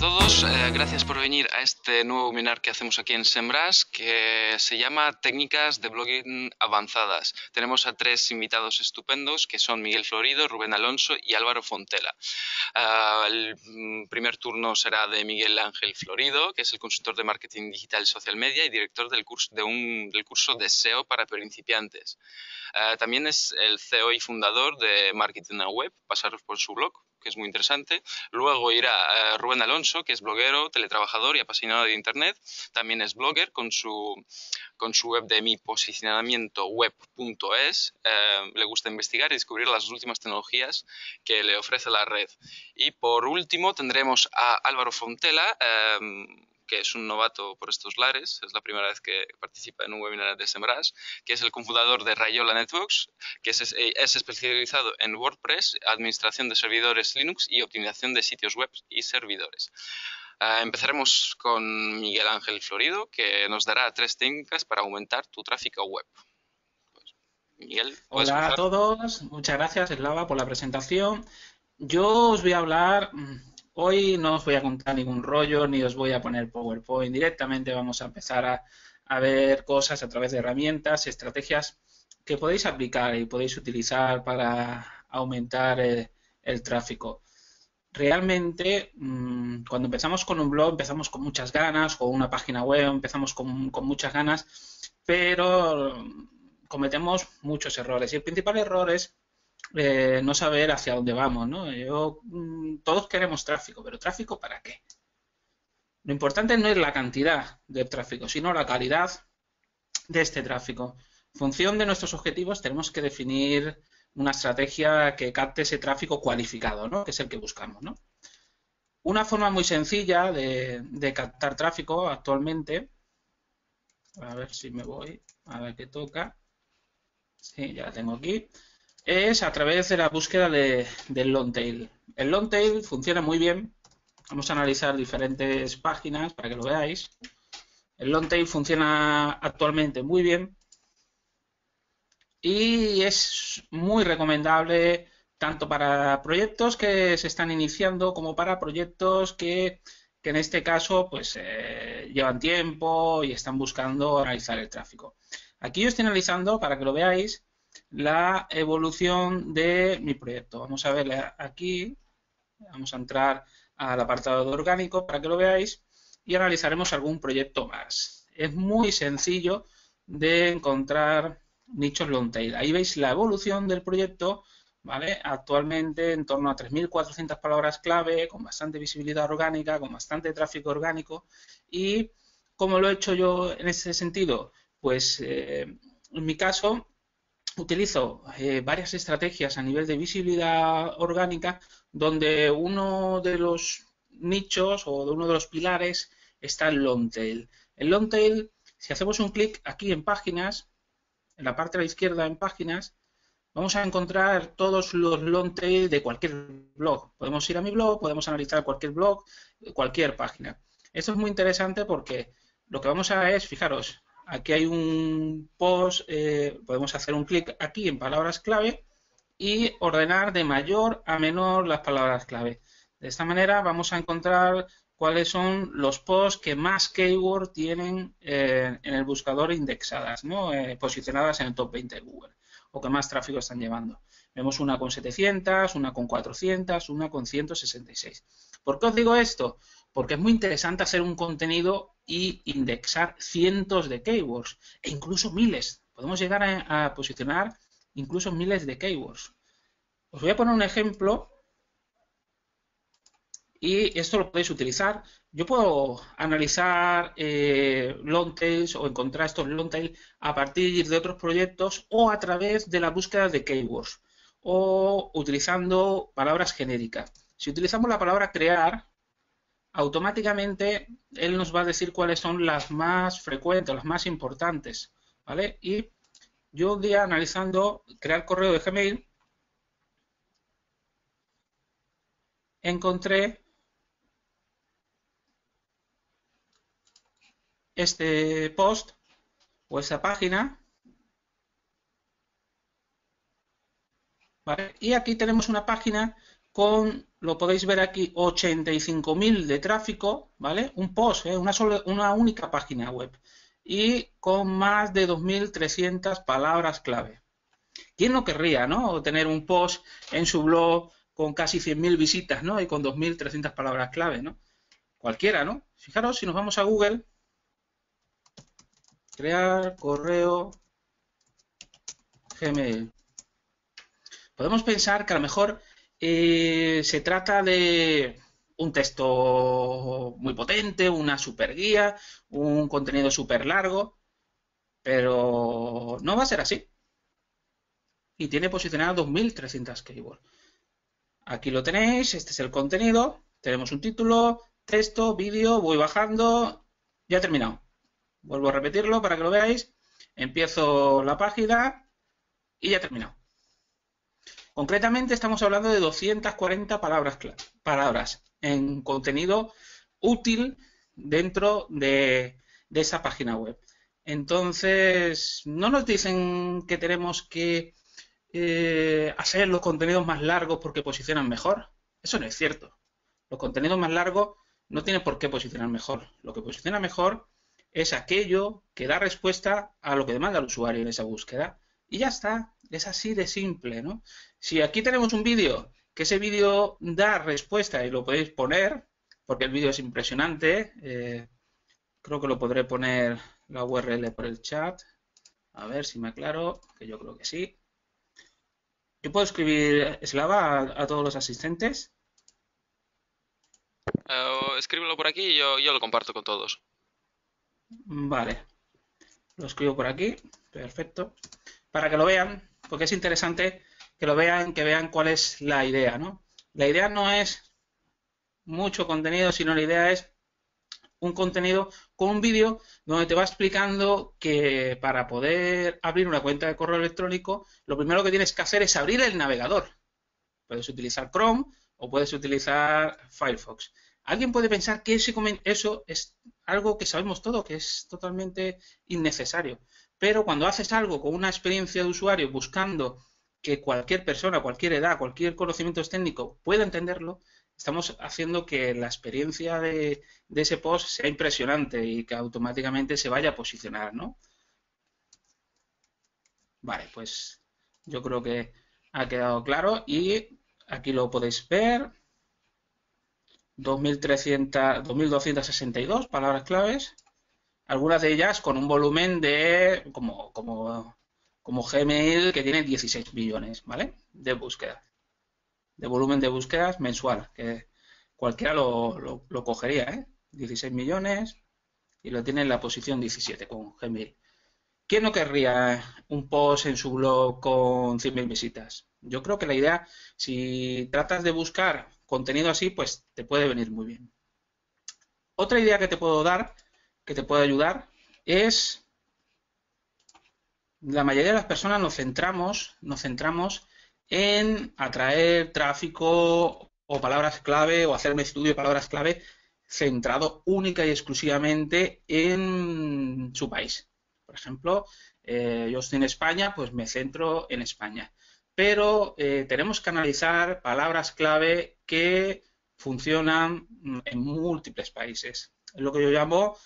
todos, gracias por venir a este nuevo webinar que hacemos aquí en Semrush, que se llama Técnicas de Blogging Avanzadas. Tenemos a tres invitados estupendos que son Miguel Florido, Rubén Alonso y Álvaro Fontela. El primer turno será de Miguel Ángel Florido, que es el consultor de marketing digital y social media y director del curso de SEO para principiantes. También es el CEO y fundador de Marketing a Web. Pasaros por su blog, que es muy interesante. Luego irá Rubén Alonso, que es bloguero, teletrabajador y apasionado de Internet. También es blogger con su web de miposicionamientoweb.es. Le gusta investigar y descubrir las últimas tecnologías que le ofrece la red. Y por último tendremos a Álvaro Fontela, que es un novato por estos lares, es la primera vez que participa en un webinar de Semrush, que es el cofundador de Rayola Networks, que es especializado en WordPress, administración de servidores Linux y optimización de sitios web y servidores. Empezaremos con Miguel Ángel Florido, que nos dará 3 técnicas para aumentar tu tráfico web. Pues, Miguel, ¿puedes Hola a empezar? todos, muchas gracias Eslava por la presentación. Yo os voy a hablar, hoy no os voy a contar ningún rollo ni os voy a poner PowerPoint, directamente vamos a empezar a ver cosas a través de herramientas, estrategias que podéis aplicar y podéis utilizar para aumentar el tráfico. Realmente, cuando empezamos con un blog, empezamos con muchas ganas, o una página web, empezamos con muchas ganas, pero cometemos muchos errores. Y el principal error es no saber hacia dónde vamos, ¿no? Todos queremos tráfico, pero ¿tráfico para qué? Lo importante no es la cantidad de tráfico, sino la calidad de este tráfico. En función de nuestros objetivos tenemos que definir una estrategia que capte ese tráfico cualificado, ¿no? Que es el que buscamos, ¿no? Una forma muy sencilla de captar tráfico actualmente, a ver si me voy, a ver qué toca, sí, ya la tengo aquí, es a través de la búsqueda del long tail. El long tail funciona muy bien, vamos a analizar diferentes páginas para que lo veáis. El long tail funciona actualmente muy bien y es muy recomendable tanto para proyectos que se están iniciando como para proyectos que en este caso pues llevan tiempo y están buscando analizar el tráfico. Aquí yo estoy analizando, para que lo veáis, la evolución de mi proyecto. Vamos a ver aquí, vamos a entrar al apartado de orgánico para que lo veáis y analizaremos algún proyecto más. Es muy sencillo de encontrar nichos long tail. Ahí veis la evolución del proyecto, ¿vale? Actualmente en torno a 3.400 palabras clave, con bastante visibilidad orgánica, con bastante tráfico orgánico. Y ¿cómo lo he hecho yo en ese sentido? Pues en mi caso utilizo varias estrategias a nivel de visibilidad orgánica, donde uno de los nichos o de uno de los pilares está el long tail. El long tail, si hacemos un clic aquí en páginas, en la parte de la izquierda en páginas, vamos a encontrar todos los long tail de cualquier blog. Podemos ir a mi blog, podemos analizar cualquier blog, cualquier página. Esto es muy interesante porque lo que vamos a ver es, fijaros, aquí hay un post, podemos hacer un clic aquí en palabras clave y ordenar de mayor a menor las palabras clave. De esta manera vamos a encontrar cuáles son los posts que más keyword tienen en el buscador indexadas, ¿no? Posicionadas en el top 20 de Google, o que más tráfico están llevando. Vemos una con 700, una con 400, una con 166. ¿Por qué os digo esto? Porque es muy interesante hacer un contenido y indexar cientos de keywords, e incluso miles. Podemos llegar a posicionar incluso miles de keywords. Os voy a poner un ejemplo y esto lo podéis utilizar. Yo puedo analizar long tails o encontrar estos long tails a partir de otros proyectos o a través de la búsqueda de keywords o utilizando palabras genéricas. Si utilizamos la palabra crear, automáticamente él nos va a decir cuáles son las más frecuentes, las más importantes, ¿vale? Y yo un día analizando crear correo de Gmail, encontré este post o esta página, ¿vale? Y aquí tenemos una página lo podéis ver aquí, 85.000 de tráfico, ¿vale? Un post, una única página web. Y con más de 2.300 palabras clave. ¿Quién no querría, ¿no? Tener un post en su blog con casi 100.000 visitas, ¿no? Y con 2.300 palabras clave, ¿no? Cualquiera, ¿no? Fijaros, si nos vamos a Google, crear correo Gmail. Podemos pensar que a lo mejor se trata de un texto muy potente, una super guía, un contenido súper largo, pero no va a ser así. Y tiene posicionado 2.300 keywords. Aquí lo tenéis, este es el contenido, tenemos un título, texto, vídeo, voy bajando, ya he terminado. Vuelvo a repetirlo para que lo veáis, empiezo la página y ya he terminado. Concretamente estamos hablando de 240 palabras en contenido útil dentro de esa página web. Entonces, no nos dicen que tenemos que hacer los contenidos más largos porque posicionan mejor. Eso no es cierto. Los contenidos más largos no tienen por qué posicionar mejor. Lo que posiciona mejor es aquello que da respuesta a lo que demanda el usuario en esa búsqueda. Y ya está. Es así de simple, ¿no? Si aquí tenemos un vídeo, que ese vídeo da respuesta y lo podéis poner, porque el vídeo es impresionante, creo que lo podré poner la URL por el chat. A ver si me aclaro, que yo creo que sí. Yo puedo escribir Slava a todos los asistentes. Escríbelo por aquí y yo lo comparto con todos. Vale. Lo escribo por aquí. Perfecto. Para que lo vean, porque es interesante que lo vean, que vean cuál es la idea, ¿no? La idea no es mucho contenido, sino la idea es un contenido con un vídeo donde te va explicando que para poder abrir una cuenta de correo electrónico, lo primero que tienes que hacer es abrir el navegador. Puedes utilizar Chrome o puedes utilizar Firefox. Alguien puede pensar que eso es algo que sabemos todo, que es totalmente innecesario. Pero cuando haces algo con una experiencia de usuario buscando que cualquier persona, cualquier edad, cualquier conocimiento técnico pueda entenderlo, estamos haciendo que la experiencia de ese post sea impresionante y que automáticamente se vaya a posicionar, ¿no? Vale, pues yo creo que ha quedado claro y aquí lo podéis ver. 2.262 palabras claves, algunas de ellas con un volumen de como Gmail que tiene 16 millones, ¿vale? De búsquedas, de volumen de búsquedas mensual, que cualquiera lo cogería, ¿eh? 16 millones y lo tiene en la posición 17 con Gmail. ¿Quién no querría un post en su blog con 100.000 visitas? Yo creo que la idea, si tratas de buscar contenido así, pues te puede venir muy bien. Otra idea que te puedo dar, que te puede ayudar, es la mayoría de las personas nos centramos en atraer tráfico o palabras clave o hacer un estudio de palabras clave centrado única y exclusivamente en su país. Por ejemplo, yo estoy en España, pues me centro en España. Pero tenemos que analizar palabras clave que funcionan en múltiples países. Es lo que yo llamo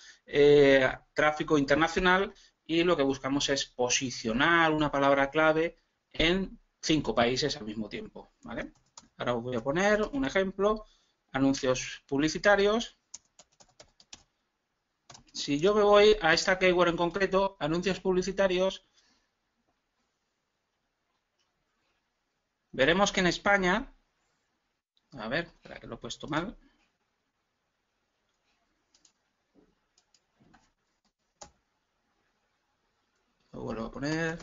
tráfico internacional y lo que buscamos es posicionar una palabra clave en 5 países al mismo tiempo, ¿vale? Ahora os voy a poner un ejemplo, anuncios publicitarios. Si yo me voy a esta keyword en concreto, anuncios publicitarios, veremos que en España, a ver, espera que lo he puesto mal. Lo vuelvo a poner.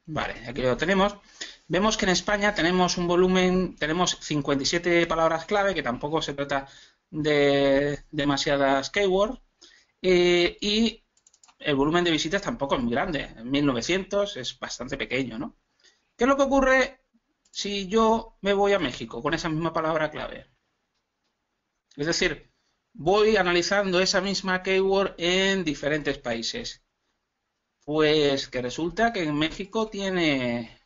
Vale, aquí lo tenemos. Vemos que en España tenemos un volumen, tenemos 57 palabras clave, que tampoco se trata de demasiadas keywords, y el volumen de visitas tampoco es muy grande, 1.900 es bastante pequeño, ¿no? ¿Qué es lo que ocurre si yo me voy a México con esa misma palabra clave? Es decir, voy analizando esa misma keyword en diferentes países. Pues que resulta que en México tiene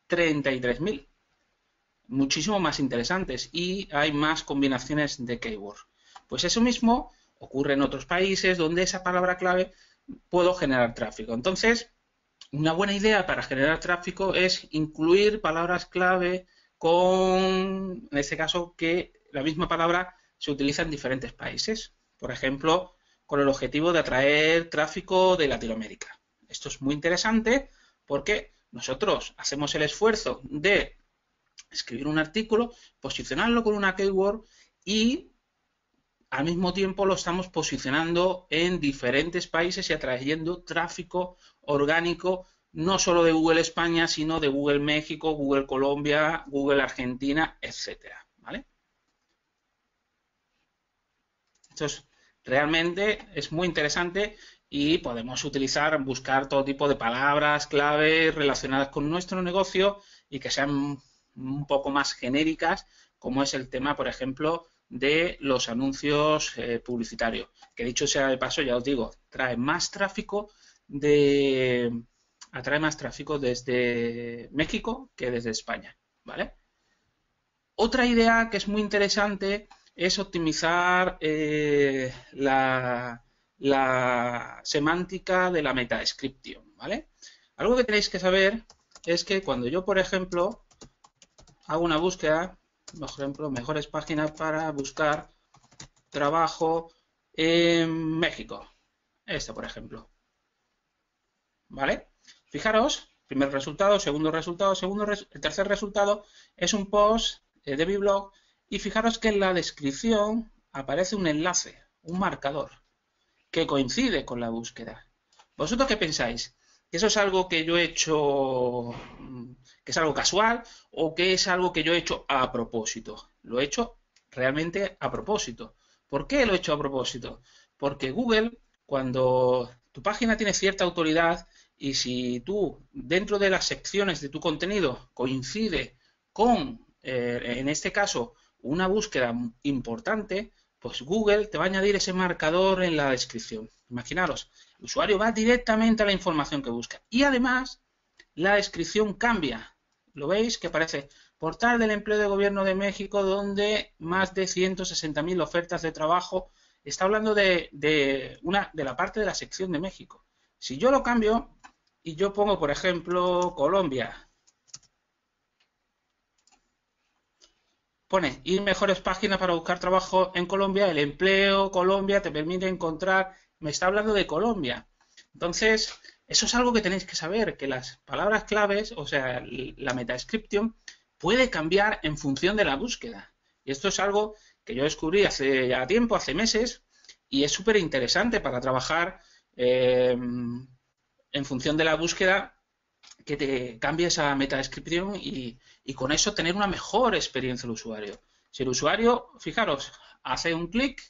33.000, muchísimo más interesantes y hay más combinaciones de keyword. Pues eso mismo ocurre en otros países donde esa palabra clave puedo generar tráfico. Entonces, una buena idea para generar tráfico es incluir palabras clave con, en este caso, que la misma palabra se utiliza en diferentes países. Por ejemplo, con el objetivo de atraer tráfico de Latinoamérica. Esto es muy interesante porque nosotros hacemos el esfuerzo de escribir un artículo, posicionarlo con una keyword y al mismo tiempo lo estamos posicionando en diferentes países y atrayendo tráfico orgánico no solo de Google España, sino de Google México, Google Colombia, Google Argentina, etcétera, ¿vale? Entonces, realmente es muy interesante y podemos utilizar, buscar todo tipo de palabras, claves relacionadas con nuestro negocio y que sean un poco más genéricas, como es el tema, por ejemplo, de los anuncios publicitarios, que dicho sea de paso, ya os digo, atrae más tráfico desde México que desde España, ¿vale? Otra idea que es muy interesante es optimizar la semántica de la metadescripción, ¿vale? Algo que tenéis que saber es que cuando yo, por ejemplo, hago una búsqueda, por ejemplo, mejores páginas para buscar trabajo en México. Esta, por ejemplo. ¿Vale? Fijaros, primer resultado, el tercer resultado es un post de mi blog y fijaros que en la descripción aparece un enlace, un marcador, que coincide con la búsqueda. ¿Vosotros qué pensáis? ¿Que eso es algo que yo he hecho, que es algo casual o que es algo que yo he hecho a propósito? Lo he hecho realmente a propósito. ¿Por qué lo he hecho a propósito? Porque Google, cuando tu página tiene cierta autoridad y si tú dentro de las secciones de tu contenido coincide con, en este caso, una búsqueda importante, pues Google te va a añadir ese marcador en la descripción. Imaginaros, el usuario va directamente a la información que busca y además la descripción cambia. ¿Lo veis? Que aparece portal del empleo de gobierno de México donde más de 160.000 ofertas de trabajo. Está hablando de la parte de la sección de México. Si yo lo cambio y yo pongo, por ejemplo, Colombia, pone ir mejores páginas para buscar trabajo en Colombia, el empleo, Colombia, te permite encontrar, me está hablando de Colombia. Entonces, eso es algo que tenéis que saber, que las palabras claves, o sea, la metadescripción, puede cambiar en función de la búsqueda. Y esto es algo que yo descubrí hace ya tiempo, hace meses, y es súper interesante para trabajar en función de la búsqueda, que te cambie esa metadescripción y con eso tener una mejor experiencia del usuario. Si el usuario, fijaros, hace un clic,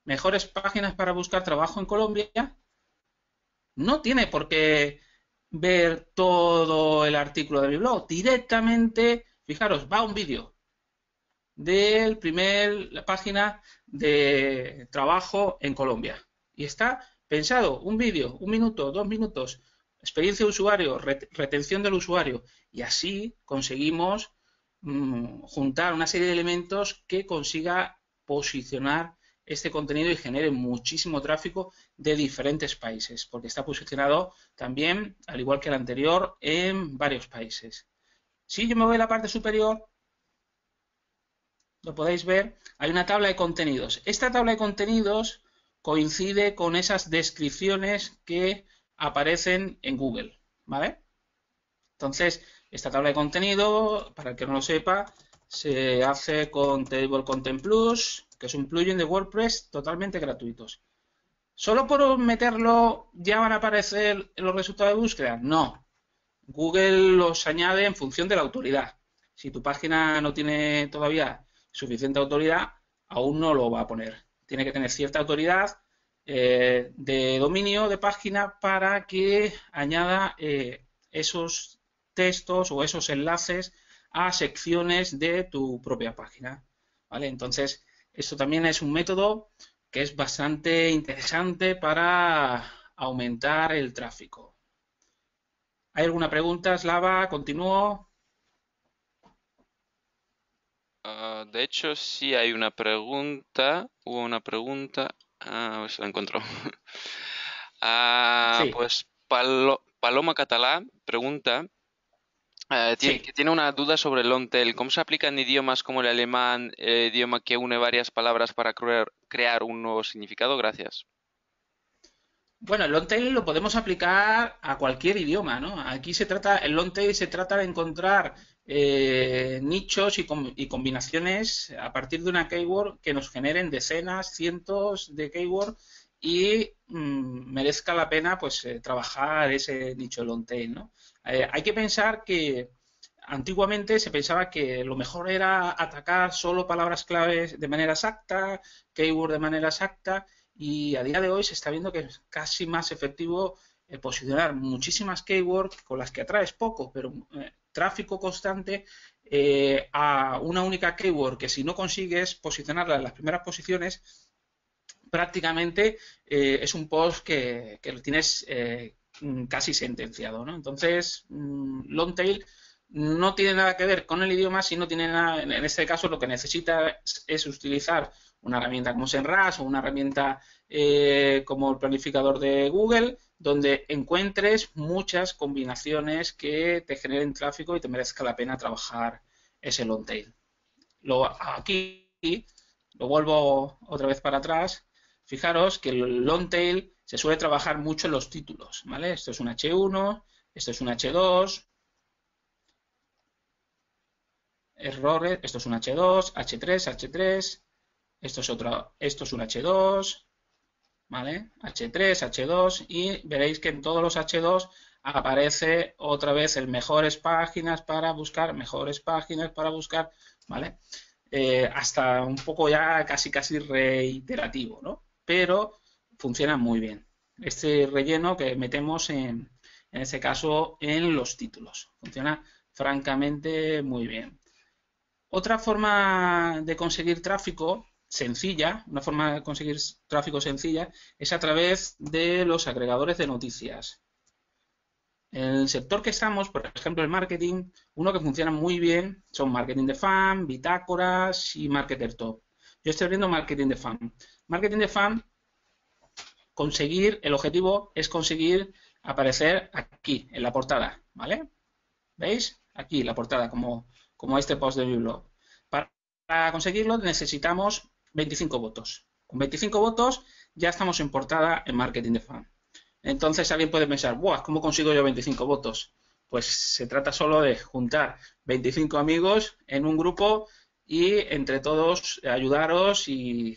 mejores páginas para buscar trabajo en Colombia, no tiene por qué ver todo el artículo de mi blog. Directamente, fijaros, va a un vídeo del la página de trabajo en Colombia. Y está pensado un vídeo, 1 minuto, 2 minutos, experiencia de usuario, retención del usuario. Y así conseguimos juntar una serie de elementos que consiga posicionar este contenido y genere muchísimo tráfico de diferentes países, porque está posicionado también, al igual que el anterior, en varios países. Si yo me voy a la parte superior, lo podéis ver, hay una tabla de contenidos. Esta tabla de contenidos coincide con esas descripciones que aparecen en Google, ¿vale? Entonces, esta tabla de contenido, para el que no lo sepa, se hace con Table Content Plus, que es un plugin de WordPress totalmente gratuitos. ¿Solo por meterlo ya van a aparecer los resultados de búsqueda? No. Google los añade en función de la autoridad. Si tu página no tiene todavía suficiente autoridad, aún no lo va a poner. Tiene que tener cierta autoridad de dominio de página para que añada esos textos o esos enlaces a secciones de tu propia página, ¿vale? Entonces, esto también es un método que es bastante interesante para aumentar el tráfico. ¿Hay alguna pregunta, Slava? ¿Continúo? De hecho, sí hay una pregunta. Hubo una pregunta. A ver si la encontró. Sí, Pues Paloma Catalá pregunta que sí. tiene una duda sobre el long tail. ¿Cómo se aplica en idiomas como el alemán, idioma que une varias palabras para crear un nuevo significado? Gracias. Bueno, el long tail lo podemos aplicar a cualquier idioma, ¿no? Aquí el long tail se trata de encontrar nichos y combinaciones a partir de una keyword que nos generen decenas, cientos de keyword y merezca la pena pues trabajar ese nicho long tail, ¿no? Hay que pensar que antiguamente se pensaba que lo mejor era atacar solo palabras claves de manera exacta, keyword de manera exacta, y a día de hoy se está viendo que es casi más efectivo posicionar muchísimas keywords con las que atraes poco, pero tráfico constante a una única keyword que si no consigues posicionarla en las primeras posiciones, prácticamente es un post que lo tienes casi sentenciado, ¿no? Entonces, long tail no tiene nada que ver con el idioma, sino tiene nada, en este caso lo que necesita es utilizar una herramienta como SEMrush o una herramienta como el planificador de Google, donde encuentres muchas combinaciones que te generen tráfico y te merezca la pena trabajar ese long tail. Aquí lo vuelvo otra vez para atrás. Fijaros que el long tail se suele trabajar mucho en los títulos, ¿vale? Esto es un H1, esto es un H2, errores, esto es un H2, H3, H3, esto es un H2, ¿vale? H3, H2 y veréis que en todos los H2 aparece otra vez el mejores páginas para buscar, mejores páginas para buscar, ¿vale? Hasta un poco ya casi reiterativo, ¿no? Pero funciona muy bien. Este relleno que metemos en este caso en los títulos. Funciona francamente muy bien. Otra forma de conseguir tráfico sencilla, una forma de conseguir tráfico sencilla, es a través de los agregadores de noticias. En el sector que estamos, por ejemplo, el marketing, uno que funciona muy bien son Marketing de Fan, Bitácoras y Marketer Top. Yo estoy viendo Marketing de Fan. Marketing de Fan, el objetivo es conseguir aparecer aquí, en la portada, ¿vale? ¿Veis? Aquí, la portada, como este post de mi blog. Para conseguirlo necesitamos 25 votos. Con 25 votos ya estamos en portada en Marketing de Fan. Entonces alguien puede pensar, ¡buah! ¿Cómo consigo yo 25 votos? Pues se trata solo de juntar 25 amigos en un grupo y entre todos ayudaros y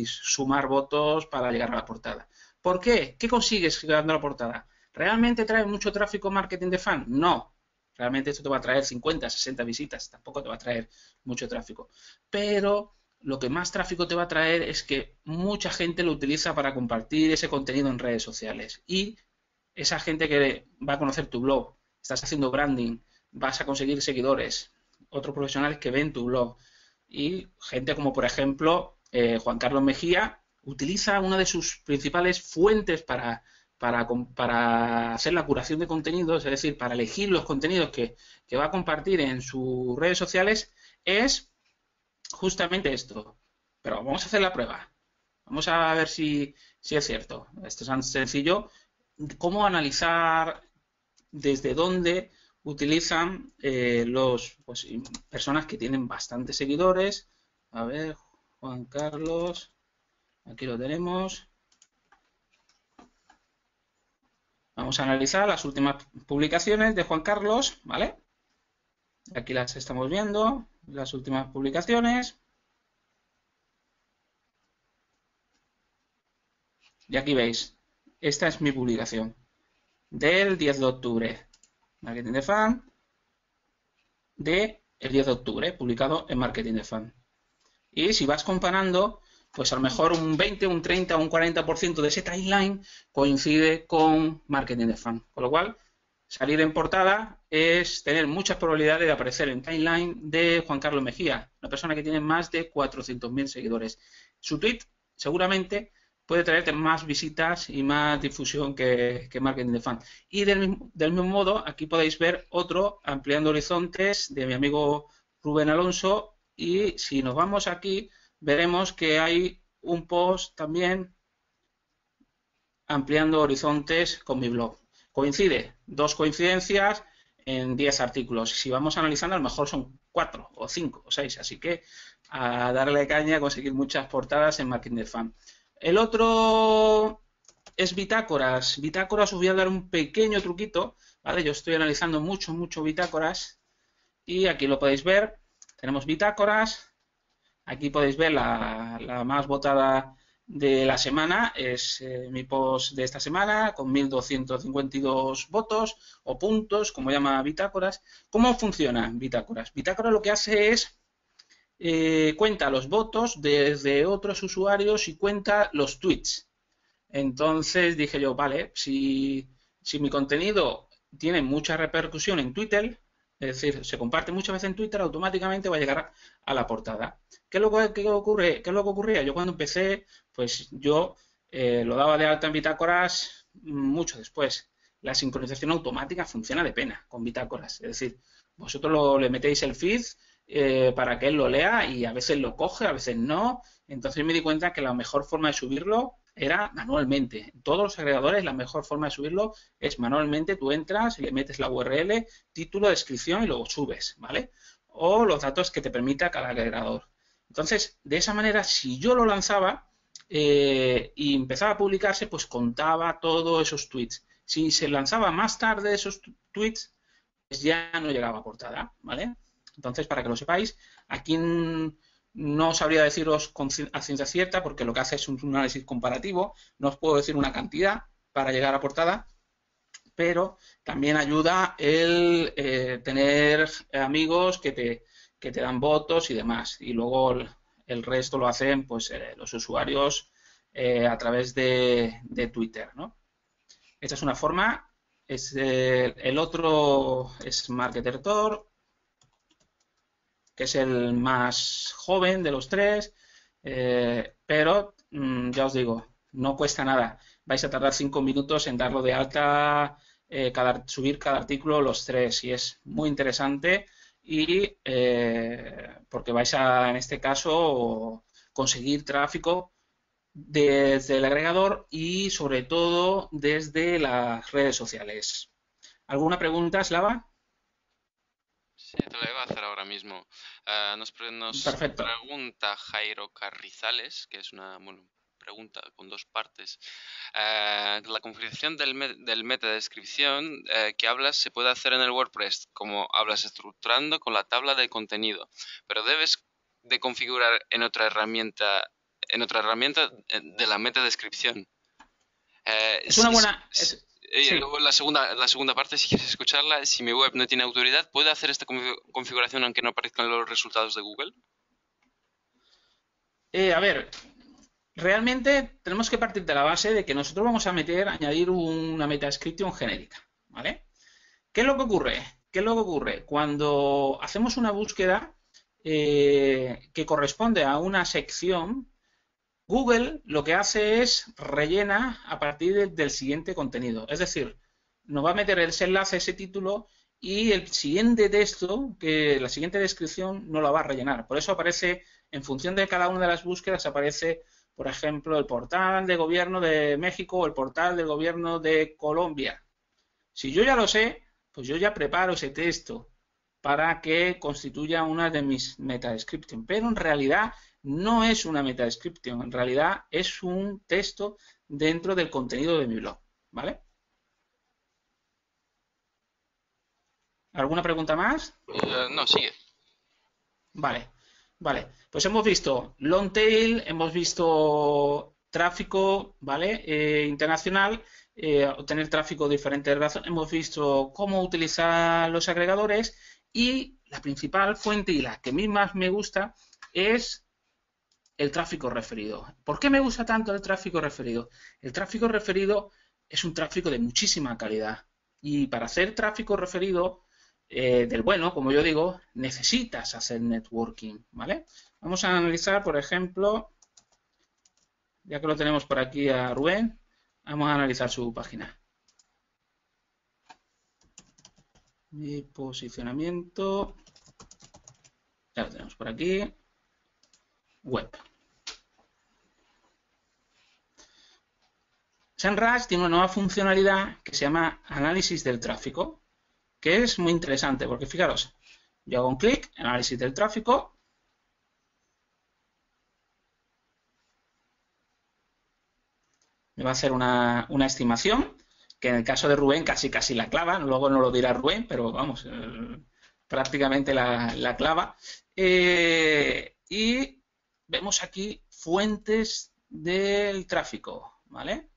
sumar votos para llegar a la portada. ¿Por qué? ¿Qué consigues llegando a la portada? ¿Realmente trae mucho tráfico marketing de fan? No. Realmente esto te va a traer 50, 60 visitas, tampoco te va a traer mucho tráfico. Pero lo que más tráfico te va a traer es que mucha gente lo utiliza para compartir ese contenido en redes sociales. Y esa gente que va a conocer tu blog, estás haciendo branding, vas a conseguir seguidores, otros profesionales que ven tu blog. Y gente como, por ejemplo, Juan Carlos Mejía utiliza una de sus principales fuentes para hacer la curación de contenidos, es decir, para elegir los contenidos que va a compartir en sus redes sociales, es justamente esto. Pero vamos a hacer la prueba. Vamos a ver si es cierto. Esto es tan sencillo. ¿Cómo analizar desde dónde utilizan los personas que tienen bastantes seguidores? A ver, Juan Carlos, aquí lo tenemos. Vamos a analizar las últimas publicaciones de Juan Carlos, ¿vale? Aquí las estamos viendo, las últimas publicaciones. Y aquí veis, esta es mi publicación del 10 de octubre. Marketing de Fan de el 10 de octubre, publicado en Marketing de Fan. Y si vas comparando, pues a lo mejor un 20, un 30, un 40% de ese timeline coincide con Marketing de Fan. Con lo cual, salir en portada es tener muchas probabilidades de aparecer en timeline de Juan Carlos Mejía, una persona que tiene más de 400.000 seguidores. Su tweet seguramente puede traerte más visitas y más difusión que marketing de fan. Y del mismo modo, aquí podéis ver otro ampliando horizontes de mi amigo Rubén Alonso. Y si nos vamos aquí, veremos que hay un post también ampliando horizontes con mi blog. Coincide, dos coincidencias en 10 artículos. Si vamos analizando, a lo mejor son 4 o 5 o 6. Así que a darle caña a conseguir muchas portadas en Marketing de Fan. El otro es bitácoras. Bitácoras os voy a dar un pequeño truquito, ¿vale? Yo estoy analizando mucho bitácoras y aquí lo podéis ver. Tenemos bitácoras. Aquí podéis ver la más votada de la semana, es mi post de esta semana con 1.252 votos o puntos, como llama Bitácoras. ¿Cómo funciona Bitácoras? Bitácoras lo que hace es cuenta los votos desde otros usuarios y cuenta los tweets. Entonces dije yo, vale, si mi contenido tiene mucha repercusión en Twitter, es decir, se comparte muchas veces en Twitter, automáticamente va a llegar a la portada. ¿Qué es lo que ocurre? ¿Qué es lo que ocurría? Yo cuando empecé, pues yo lo daba de alta en Bitácoras mucho después. La sincronización automática funciona de pena con Bitácoras. Es decir, vosotros le metéis el feed para que él lo lea y a veces lo coge, a veces no. Entonces me di cuenta que la mejor forma de subirlo era manualmente. En todos los agregadores la mejor forma de subirlo es manualmente. Tú entras y le metes la URL, título, descripción y luego subes, ¿vale? O los datos que te permita cada agregador. Entonces, de esa manera, si yo lo lanzaba y empezaba a publicarse, pues contaba todos esos tweets. Si se lanzaba más tarde esos tweets, pues ya no llegaba a portada, ¿vale? Entonces, para que lo sepáis, aquí no sabría deciros a ciencia cierta porque lo que hace es un análisis comparativo. No os puedo decir una cantidad para llegar a portada, pero también ayuda el tener amigos que te dan votos y demás. Y luego el resto lo hacen pues los usuarios a través de Twitter, ¿no? Esta es una forma. El otro es Marketer.tor, que es el más joven de los tres, pero ya os digo, no cuesta nada. Vais a tardar 5 minutos en darlo de alta, subir cada artículo los tres, y es muy interesante y porque vais a, en este caso, conseguir tráfico desde el agregador y sobre todo desde las redes sociales. ¿Alguna pregunta, Slava? Sí, te lo iba a hacer ahora mismo. Nos Perfecto. pregunta Jairo Carrizales, que es una pregunta con dos partes. La configuración del meta de descripción que hablas se puede hacer en el WordPress, como hablas estructurando con la tabla de contenido, pero debes de configurar en otra herramienta de la meta descripción. Es una buena... Y sí. luego la segunda parte, si quieres escucharla, si mi web no tiene autoridad, ¿puedo hacer esta configuración aunque no aparezcan los resultados de Google? A ver, realmente tenemos que partir de la base de que nosotros vamos a añadir una meta description genérica, ¿vale? ¿Qué es lo que ocurre? ¿Qué es lo que ocurre? Cuando hacemos una búsqueda que corresponde a una sección, Google lo que hace es rellena a partir del siguiente contenido. Es decir, nos va a meter ese enlace, ese título, y el siguiente texto, la siguiente descripción, no la va a rellenar. Por eso aparece, en función de cada una de las búsquedas, aparece, por ejemplo, el portal de gobierno de México o el portal del gobierno de Colombia. Si yo ya lo sé, pues yo ya preparo ese texto para que constituya una de mis meta description. Pero en realidad no es una meta description, en realidad es un texto dentro del contenido de mi blog, ¿vale? ¿Alguna pregunta más? No, sigue. Vale, vale. Pues hemos visto long tail, hemos visto tráfico, ¿vale? Internacional, obtener tráfico de diferentes razones. Hemos visto cómo utilizar los agregadores y la principal fuente y la que a mí más me gusta es el tráfico referido. ¿Por qué me gusta tanto el tráfico referido? El tráfico referido es un tráfico de muchísima calidad y para hacer tráfico referido del bueno, como yo digo, necesitas hacer networking, ¿vale? Vamos a analizar, por ejemplo, Ya que lo tenemos por aquí a Rubén, vamos a analizar su página. Mi posicionamiento, ya lo tenemos por aquí, web. SEMrush tiene una nueva funcionalidad que se llama análisis del tráfico, que es muy interesante porque fijaros, yo hago un clic, análisis del tráfico, me va a hacer una estimación, que en el caso de Rubén casi la clava, luego no lo dirá Rubén, pero vamos, prácticamente la clava. Y vemos aquí fuentes del tráfico, ¿vale?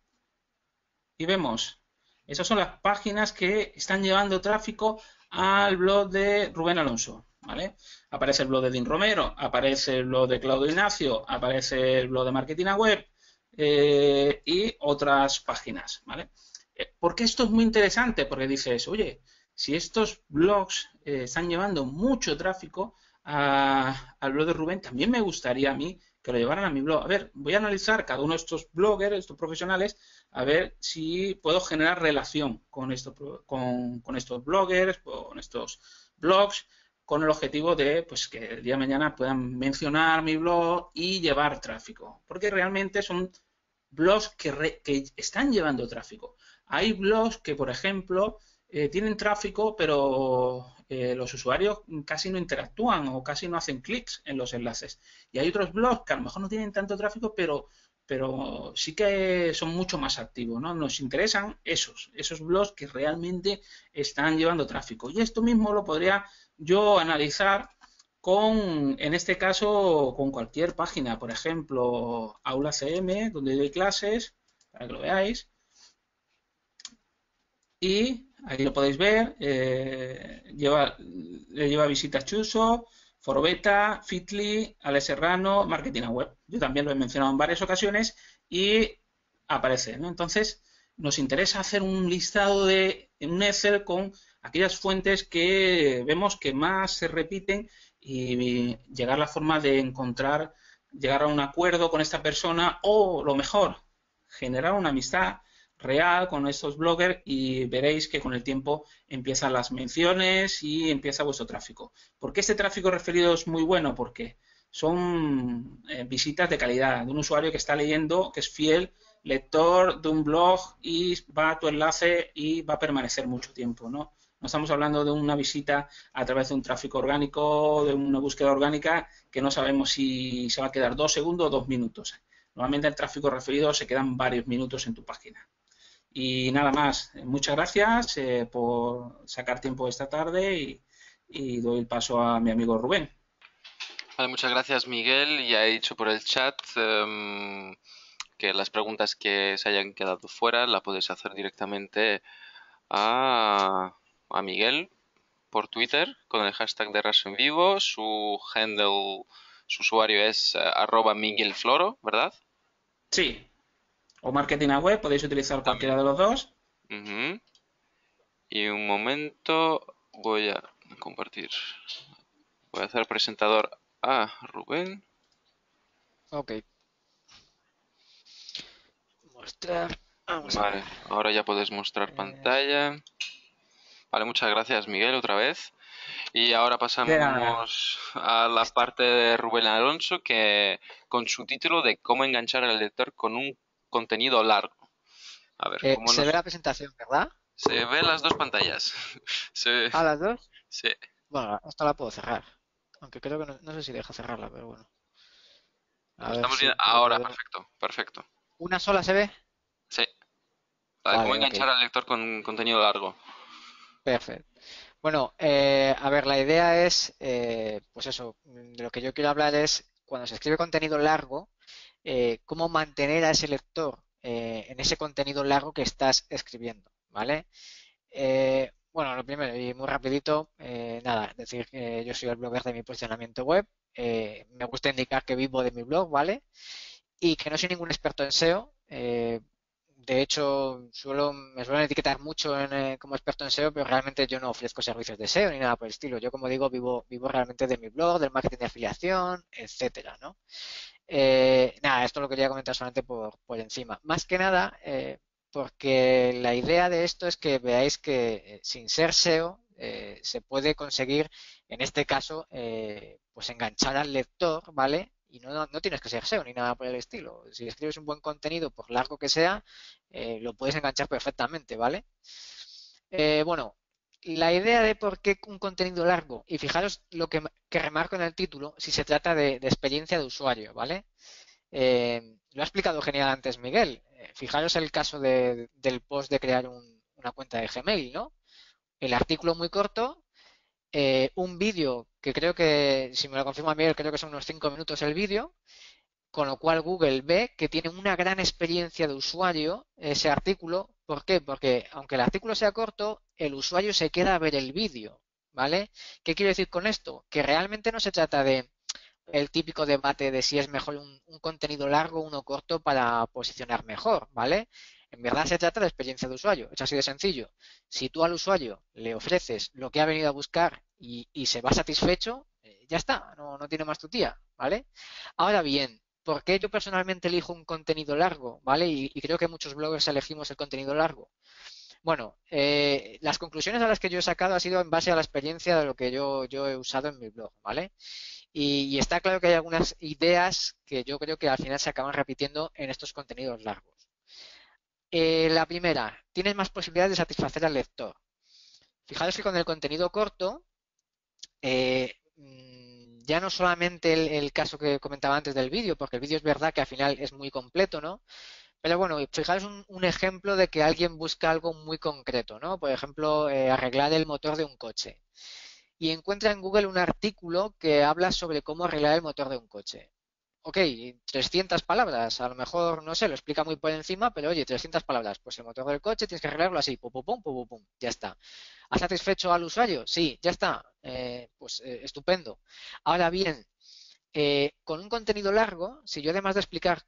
Y vemos, esas son las páginas que están llevando tráfico al blog de Rubén Alonso, ¿vale? Aparece el blog de Dean Romero, aparece el blog de Claudio Ignacio, aparece el blog de Marketing a Web y otras páginas, ¿vale? ¿Por qué esto es muy interesante? Porque dices, oye, si estos blogs están llevando mucho tráfico al blog de Rubén, también me gustaría a mí que lo llevaran a mi blog. A ver, voy a analizar cada uno de estos bloggers, estos profesionales, a ver si puedo generar relación con estos bloggers, con estos blogs, con el objetivo de pues, que el día de mañana puedan mencionar mi blog y llevar tráfico. Porque realmente son blogs que están llevando tráfico. Hay blogs que, por ejemplo, tienen tráfico, pero los usuarios casi no interactúan o casi no hacen clics en los enlaces. Y hay otros blogs que a lo mejor no tienen tanto tráfico, pero sí que son mucho más activos, ¿no? Nos interesan esos blogs que realmente están llevando tráfico. Y esto mismo lo podría yo analizar en este caso, con cualquier página, por ejemplo, Aula CM, donde doy clases, para que lo veáis. Y ahí lo podéis ver, le lleva visitas Chuso, Forobeta, Fitly, Ale Serrano, Marketing a Web. Yo también lo he mencionado en varias ocasiones y aparece, ¿no? Entonces, nos interesa hacer un listado en un Excel con aquellas fuentes que vemos que más se repiten y llegar a la forma de llegar a un acuerdo con esta persona o, lo mejor, generar una amistad real con estos bloggers y veréis que con el tiempo empiezan las menciones y empieza vuestro tráfico. ¿Por qué este tráfico referido es muy bueno? Porque son visitas de calidad, de un usuario que está leyendo, que es fiel lector de un blog y va a tu enlace y va a permanecer mucho tiempo, ¿no? No estamos hablando de una visita a través de un tráfico orgánico, de una búsqueda orgánica que no sabemos si se va a quedar 2 segundos o 2 minutos. Normalmente el tráfico referido se quedan varios minutos en tu página. Y nada más, muchas gracias por sacar tiempo esta tarde y doy el paso a mi amigo Rubén. Vale, muchas gracias, Miguel. Ya he dicho por el chat que las preguntas que se hayan quedado fuera la puedes hacer directamente a Miguel por Twitter con el hashtag de Raso en Vivo. Su handle, su usuario es @miguelfloro, ¿verdad? Sí, o Marketing a Web, podéis utilizar También. cualquiera de los dos. Ujú. Y un momento, voy a compartir. Voy a hacer presentador a Rubén. Ok. Mostrar. Vamos a Vale, ver. ahora ya puedes mostrar pantalla. Vale, muchas gracias, Miguel, otra vez. Y ahora De nada. pasamos a la parte de Rubén Alonso, que con su título de cómo enganchar al lector con un contenido largo. A ver, ¿cómo Se ve nos... la presentación, ¿verdad? Se ven las dos pantallas. Se... ¿A las dos? Sí. Bueno, esta la puedo cerrar. Aunque creo que no sé si deja cerrarla, pero bueno. A ver Estamos si viendo... Ahora, puedo. perfecto, perfecto. ¿Una sola se ve? Sí. Vale, cómo Vale, ok. enganchar al lector con contenido largo. Perfecto. Bueno, a ver, la idea es, pues eso, de lo que yo quiero hablar es cuando se escribe contenido largo, cómo mantener a ese lector en ese contenido largo que estás escribiendo, ¿vale? Bueno, lo primero y muy rapidito, nada, decir que yo soy el blogger de mi posicionamiento web, me gusta indicar que vivo de mi blog, ¿vale? Y que no soy ningún experto en SEO. De hecho, me suelen etiquetar mucho como experto en SEO, pero realmente yo no ofrezco servicios de SEO ni nada por el estilo. Yo, como digo, vivo realmente de mi blog, del marketing de afiliación, etcétera, ¿no? Nada, esto lo quería comentar solamente por encima. Más que nada, porque la idea de esto es que veáis que sin ser SEO se puede conseguir, en este caso, pues enganchar al lector, ¿vale? Y no tienes que ser SEO ni nada por el estilo. Si escribes un buen contenido, por largo que sea, lo puedes enganchar perfectamente, ¿vale? Bueno, la idea de por qué un contenido largo, y fijaros lo que remarco en el título, si se trata de experiencia de usuario, ¿vale? Lo ha explicado genial antes Miguel. Fijaros el caso del post de crear una cuenta de Gmail, ¿no? El artículo muy corto, un vídeo que creo que, si me lo confirma Miguel, creo que son unos 5 minutos el vídeo, con lo cual Google ve que tiene una gran experiencia de usuario ese artículo. ¿Por qué? Porque aunque el artículo sea corto, el usuario se queda a ver el vídeo, ¿vale? ¿Qué quiero decir con esto? Que realmente no se trata de el típico debate de si es mejor un contenido largo o uno corto para posicionar mejor, ¿vale? En verdad se trata de experiencia de usuario, es así de sencillo. Si tú al usuario le ofreces lo que ha venido a buscar y se va satisfecho, ya está, no tiene más tu tía, ¿vale? Ahora bien, ¿por qué yo personalmente elijo un contenido largo, ¿vale? Y creo que muchos bloggers elegimos el contenido largo. Bueno, las conclusiones a las que yo he sacado ha sido en base a la experiencia de lo que yo he usado en mi blog, ¿vale? Y está claro que hay algunas ideas que yo creo que al final se acaban repitiendo en estos contenidos largos. La primera, tienes más posibilidades de satisfacer al lector. Fijaros que con el contenido corto, ya no solamente el caso que comentaba antes del vídeo, porque el vídeo es verdad que al final es muy completo, ¿no? Pero bueno, fijaros un ejemplo de que alguien busca algo muy concreto, ¿no? Por ejemplo, arreglar el motor de un coche. Y encuentra en Google un artículo que habla sobre cómo arreglar el motor de un coche. Ok, 300 palabras, a lo mejor, no sé, lo explica muy por encima, pero oye, 300 palabras, pues el motor del coche tienes que arreglarlo así, pum, pum, pum, pum, pum, pum, ya está. ¿Ha satisfecho al usuario? Sí, ya está, estupendo. Ahora bien, con un contenido largo, si yo además de explicar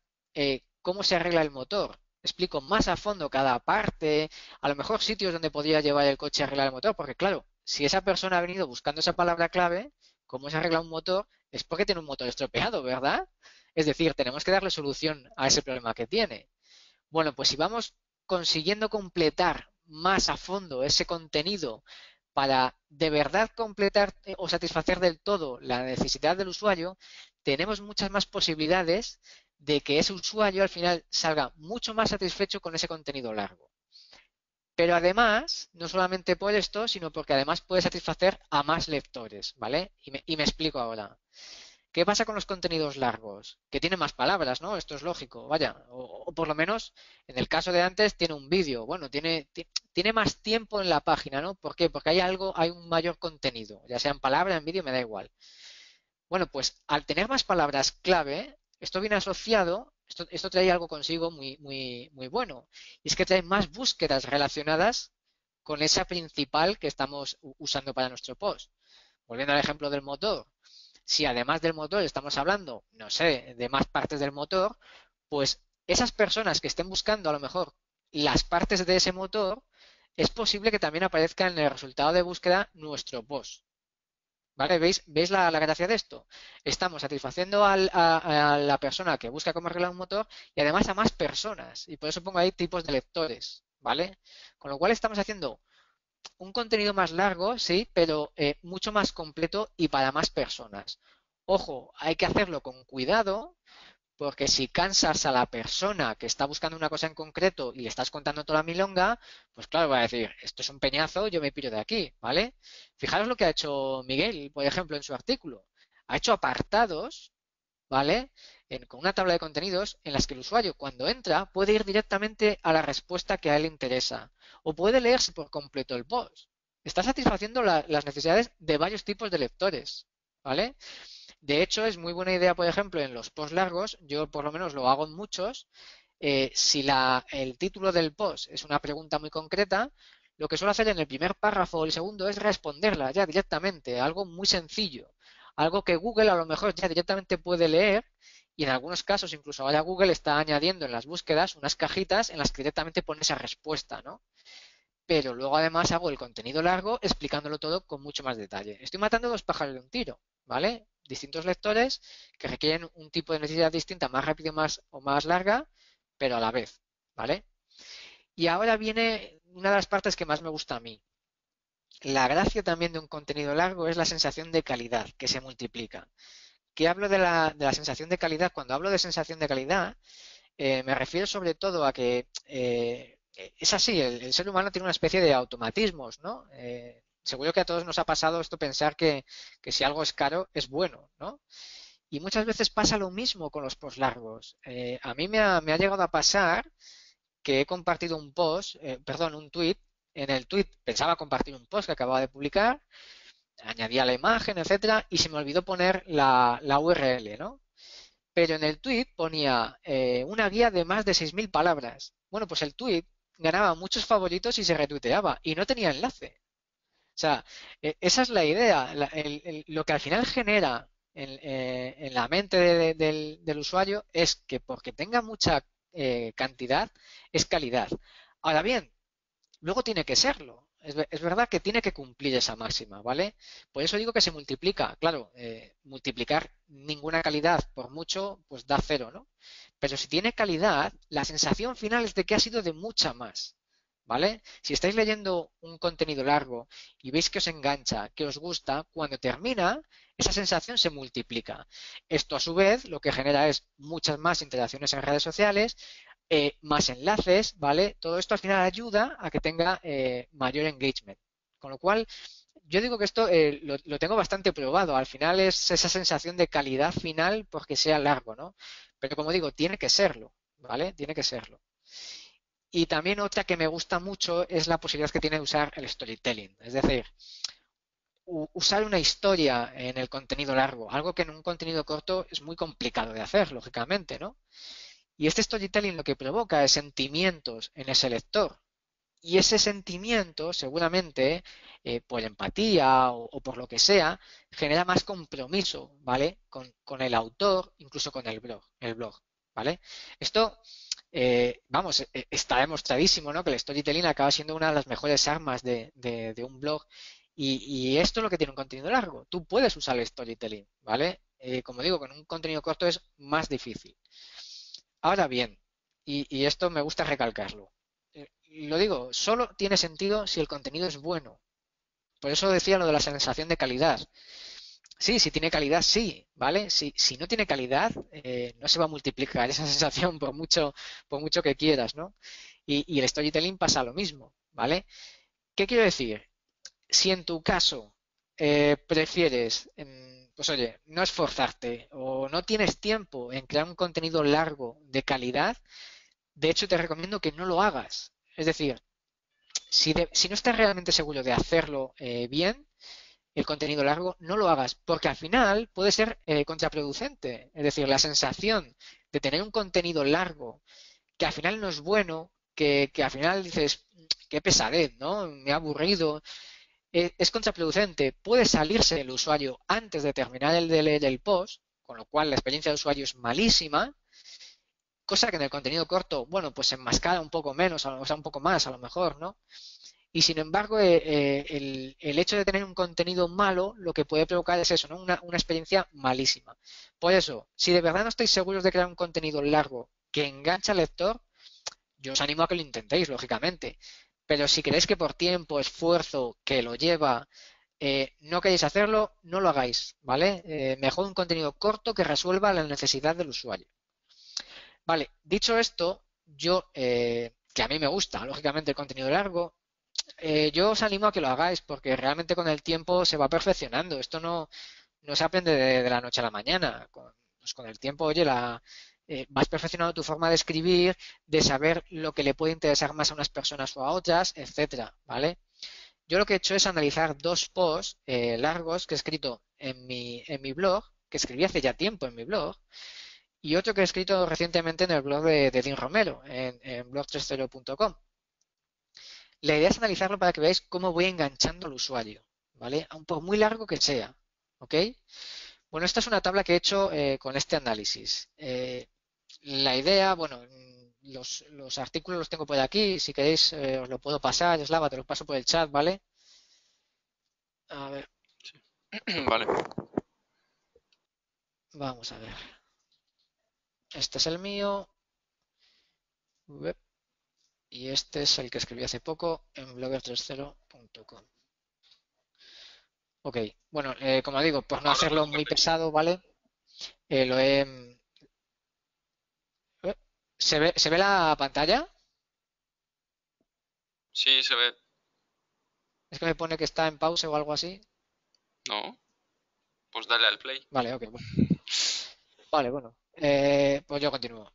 cómo se arregla el motor, explico más a fondo cada parte, a lo mejor sitios donde podría llevar el coche a arreglar el motor, porque claro, si esa persona ha venido buscando esa palabra clave, cómo se arregla un motor, es porque tiene un motor estropeado, ¿verdad? Es decir, tenemos que darle solución a ese problema que tiene. Bueno, pues si vamos consiguiendo completar más a fondo ese contenido para de verdad completar o satisfacer del todo la necesidad del usuario, tenemos muchas más posibilidades de que ese usuario al final salga mucho más satisfecho con ese contenido largo. Pero además, no solamente por esto, sino porque además puede satisfacer a más lectores, ¿vale? Y me explico ahora. ¿Qué pasa con los contenidos largos? Que tienen más palabras, ¿no? Esto es lógico, vaya. O por lo menos, en el caso de antes, tiene un vídeo. Bueno, tiene más tiempo en la página, ¿no? ¿Por qué? Porque hay un mayor contenido, ya sea en palabra, en vídeo, me da igual. Bueno, pues al tener más palabras clave, esto viene asociado, esto trae algo consigo muy, muy, muy bueno. Y es que trae más búsquedas relacionadas con esa principal que estamos usando para nuestro post. Volviendo al ejemplo del motor, si además del motor estamos hablando, no sé, de más partes del motor, pues esas personas que estén buscando a lo mejor las partes de ese motor, es posible que también aparezca en el resultado de búsqueda nuestro post. ¿Vale? ¿Veis la gracia de esto? Estamos satisfaciendo a la persona que busca cómo arreglar un motor y además a más personas. Y por eso pongo ahí tipos de lectores. ¿Vale? Con lo cual estamos haciendo un contenido más largo, sí, pero mucho más completo y para más personas. Ojo, hay que hacerlo con cuidado, porque si cansas a la persona que está buscando una cosa en concreto y le estás contando toda la milonga, pues claro, va a decir, esto es un peñazo, yo me piro de aquí, ¿vale? Fijaros lo que ha hecho Miguel, por ejemplo, en su artículo. Ha hecho apartados, ¿vale? Con una tabla de contenidos en las que el usuario cuando entra puede ir directamente a la respuesta que a él le interesa o puede leerse por completo el post. Está satisfaciendo las necesidades de varios tipos de lectores, ¿vale? De hecho, es muy buena idea, por ejemplo, en los posts largos, yo por lo menos lo hago en muchos, si el título del post es una pregunta muy concreta, lo que suelo hacer en el primer párrafo o el segundo es responderla ya directamente, algo muy sencillo, algo que Google a lo mejor ya directamente puede leer y en algunos casos incluso ahora Google está añadiendo en las búsquedas unas cajitas en las que directamente pone esa respuesta, ¿no? Pero luego además hago el contenido largo explicándolo todo con mucho más detalle. Estoy matando dos pájaros de un tiro, ¿vale? distintos lectores que requieren un tipo de necesidad distinta, más rápido o más larga, pero a la vez, ¿vale? Y ahora viene una de las partes que más me gusta a mí. La gracia también de un contenido largo es la sensación de calidad que se multiplica. ¿Qué hablo de la sensación de calidad? Cuando hablo de sensación de calidad, me refiero sobre todo a que es así, el ser humano tiene una especie de automatismos, ¿no? Seguro que a todos nos ha pasado esto pensar que si algo es caro es bueno, ¿no? Y muchas veces pasa lo mismo con los posts largos. A mí me ha llegado a pasar que he compartido un tweet. En el tweet pensaba compartir un post que acababa de publicar, añadía la imagen, etcétera, y se me olvidó poner la URL, ¿no? Pero en el tweet ponía una guía de más de 6.000 palabras. Bueno, pues el tweet ganaba muchos favoritos y se retuiteaba y no tenía enlace. O sea, esa es la idea. Lo que al final genera en la mente del usuario es que porque tenga mucha cantidad, es calidad. Ahora bien, luego tiene que serlo. Es verdad que tiene que cumplir esa máxima, ¿vale? Por eso digo que se multiplica. Claro, multiplicar ninguna calidad por mucho, pues da cero, ¿no? Pero si tiene calidad, la sensación final es de que ha sido de mucha más, ¿vale? Si estáis leyendo un contenido largo y veis que os engancha, que os gusta, cuando termina, esa sensación se multiplica. Esto a su vez lo que genera es muchas más interacciones en redes sociales, más enlaces, ¿vale? Todo esto al final ayuda a que tenga mayor engagement. Con lo cual, yo digo que esto lo tengo bastante probado. Al final es esa sensación de calidad final porque sea largo, ¿no? Pero como digo, tiene que serlo, ¿vale? Tiene que serlo. Y también otra que me gusta mucho es la posibilidad que tiene de usar el storytelling. Es decir, usar una historia en el contenido largo, algo que en un contenido corto es muy complicado de hacer, lógicamente, ¿no? Y este storytelling lo que provoca es sentimientos en ese lector. Y ese sentimiento, seguramente, por empatía o por lo que sea, genera más compromiso, ¿vale? Con el autor, incluso con el blog, ¿vale? Esto, vamos, está demostradísimo, ¿no? Que el storytelling acaba siendo una de las mejores armas de un blog. Y esto es lo que tiene un contenido largo. Tú puedes usar el storytelling, ¿vale? Como digo, con un contenido corto es más difícil. Ahora bien, y esto me gusta recalcarlo, lo digo, solo tiene sentido si el contenido es bueno. Por eso decía lo de la sensación de calidad. Sí, si tiene calidad, sí, ¿vale? Si no tiene calidad, no se va a multiplicar esa sensación por mucho que quieras, ¿no? Y el storytelling pasa lo mismo, ¿vale? ¿Qué quiero decir? Si en tu caso prefieres, pues oye, no esforzarte o no tienes tiempo en crear un contenido largo de calidad, de hecho te recomiendo que no lo hagas. Es decir, si no estás realmente seguro de hacerlo bien, el contenido largo, no lo hagas, porque al final puede ser contraproducente. Es decir, la sensación de tener un contenido largo que al final no es bueno, que al final dices, qué pesadez, ¿no? Me ha aburrido. Es contraproducente. Puede salirse el usuario antes de terminar el de leer el post, con lo cual la experiencia de usuario es malísima. Cosa que en el contenido corto, bueno, pues se enmascara un poco menos, o sea, un poco más a lo mejor, ¿no? Y sin embargo, el hecho de tener un contenido malo lo que puede provocar es eso, ¿no? Una experiencia malísima. Por eso, si de verdad no estáis seguros de crear un contenido largo que engancha al lector, yo os animo a que lo intentéis, lógicamente. Pero si creéis que por tiempo, esfuerzo, que lo lleva, no queréis hacerlo, no lo hagáis, ¿vale? Mejor un contenido corto que resuelva la necesidad del usuario. Vale, dicho esto, que a mí me gusta, lógicamente, el contenido largo, yo os animo a que lo hagáis porque realmente con el tiempo se va perfeccionando. Esto no se aprende de la noche a la mañana. Pues con el tiempo, oye, vas perfeccionando tu forma de escribir, de saber lo que le puede interesar más a unas personas o a otras, etcétera, ¿vale? Yo lo que he hecho es analizar dos posts largos que he escrito en mi blog, que escribí hace ya tiempo en mi blog, y otro que he escrito recientemente en el blog de Dean Romero, en blog30.com. La idea es analizarlo para que veáis cómo voy enganchando al usuario, ¿vale? Aun por muy largo que sea, ¿ok? Bueno, esta es una tabla que he hecho con este análisis. La idea, bueno, los artículos los tengo por aquí, si queréis os lo puedo pasar, Slava, te los paso por el chat, ¿vale? A ver. Vale. Vamos a ver. Este es el mío. Web. Y este es el que escribí hace poco en blogger30.com. Ok, bueno, como digo, por no hacerlo muy pesado, ¿vale? Lo he... ¿Se ve la pantalla? Sí, se ve. Es que me pone que está en pause o algo así. No, pues dale al play. Vale, ok, bueno. Vale, bueno. Pues yo continúo.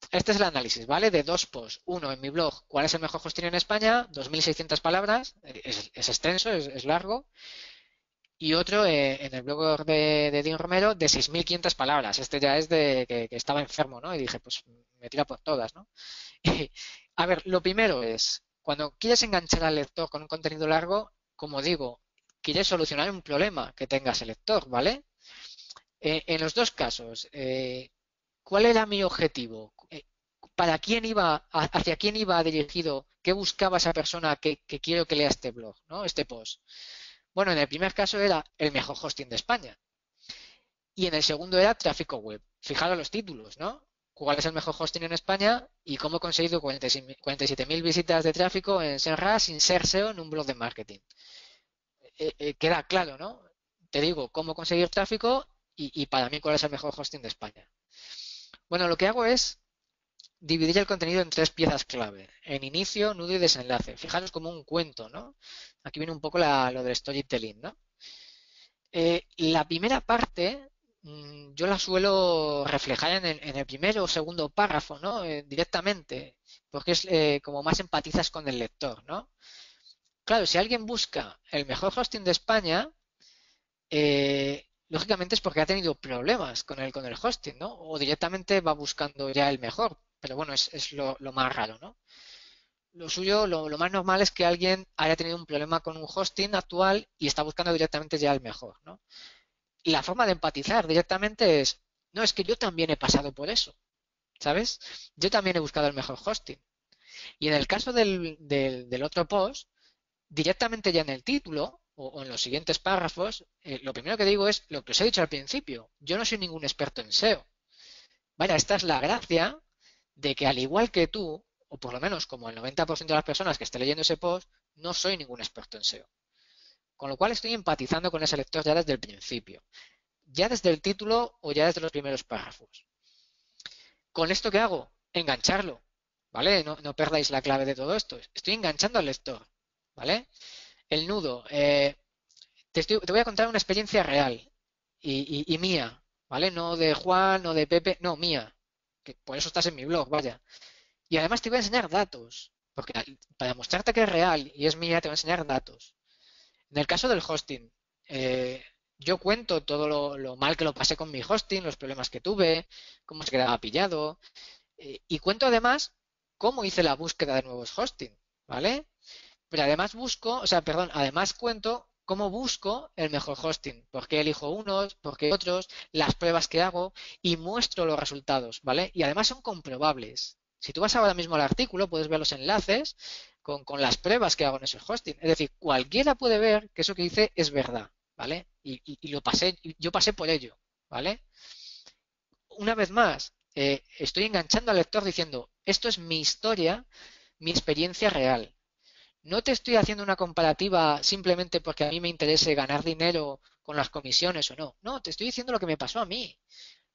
Este es el análisis, ¿vale? De dos posts. Uno en mi blog, ¿cuál es el mejor hosting en España? 2.600 palabras. Es extenso, es largo. Y otro en el blog de Dean Romero de 6.500 palabras. Este ya es de que estaba enfermo, ¿no? Y dije, pues me tira por todas, ¿no? A ver, lo primero es, cuando quieres enganchar al lector con un contenido largo, como digo, quieres solucionar un problema que tenga ese lector, ¿vale? En los dos casos, ¿cuál era mi objetivo? ¿Para quién iba, hacia quién iba dirigido? ¿Qué buscaba esa persona que quiero que lea este blog, ¿no? Este post. Bueno, en el primer caso era el mejor hosting de España y en el segundo era tráfico web. Fijaros los títulos, ¿no? ¿Cuál es el mejor hosting en España y cómo he conseguido 47.000 visitas de tráfico en SEMrush sin ser SEO en un blog de marketing? Queda claro, ¿no? Te digo cómo conseguir tráfico y para mí cuál es el mejor hosting de España. Bueno, lo que hago es dividir el contenido en tres piezas clave, en inicio, nudo y desenlace. Fijaros como un cuento, ¿no? Aquí viene un poco lo del storytelling, ¿no? La primera parte yo la suelo reflejar en el primero o segundo párrafo, ¿no? Directamente, porque es como más empatizas con el lector, ¿no? Claro, si alguien busca el mejor hosting de España, lógicamente es porque ha tenido problemas con el hosting, ¿no? O directamente va buscando ya el mejor, pero bueno, es lo más raro, ¿no? Lo suyo, lo más normal es que alguien haya tenido un problema con un hosting actual y está buscando directamente ya el mejor, ¿no? Y la forma de empatizar directamente es, no, es que yo también he pasado por eso, ¿sabes? Yo también he buscado el mejor hosting. Y en el caso del otro post, directamente ya en el título o en los siguientes párrafos, lo primero que digo es lo que os he dicho al principio, yo no soy ningún experto en SEO. Vaya, esta es la gracia de que al igual que tú, o por lo menos como el 90% de las personas que esté leyendo ese post, no soy ningún experto en SEO. Con lo cual estoy empatizando con ese lector ya desde el principio, ya desde el título o ya desde los primeros párrafos. ¿Con esto qué hago? Engancharlo, ¿vale? No perdáis la clave de todo esto. Estoy enganchando al lector, ¿vale? El nudo. Te voy a contar una experiencia real y mía, ¿vale? No de Juan, no de Pepe, no, mía. Que por eso estás en mi blog, vaya. Y además te voy a enseñar datos, porque para mostrarte que es real y es mía, te voy a enseñar datos. En el caso del hosting, yo cuento todo lo mal que lo pasé con mi hosting, los problemas que tuve, cómo se quedaba pillado, y cuento además cómo hice la búsqueda de nuevos hosting, ¿vale? Pero además además cuento cómo busco el mejor hosting, por qué elijo unos, por qué otros, las pruebas que hago y muestro los resultados, ¿vale? Y además son comprobables. Si tú vas ahora mismo al artículo, puedes ver los enlaces con las pruebas que hago en ese hosting. Es decir, cualquiera puede ver que eso que hice es verdad, ¿vale? Y lo pasé, yo pasé por ello, ¿vale? Una vez más, estoy enganchando al lector diciendo, esto es mi historia, mi experiencia real. No te estoy haciendo una comparativa simplemente porque a mí me interese ganar dinero con las comisiones o no. No, te estoy diciendo lo que me pasó a mí.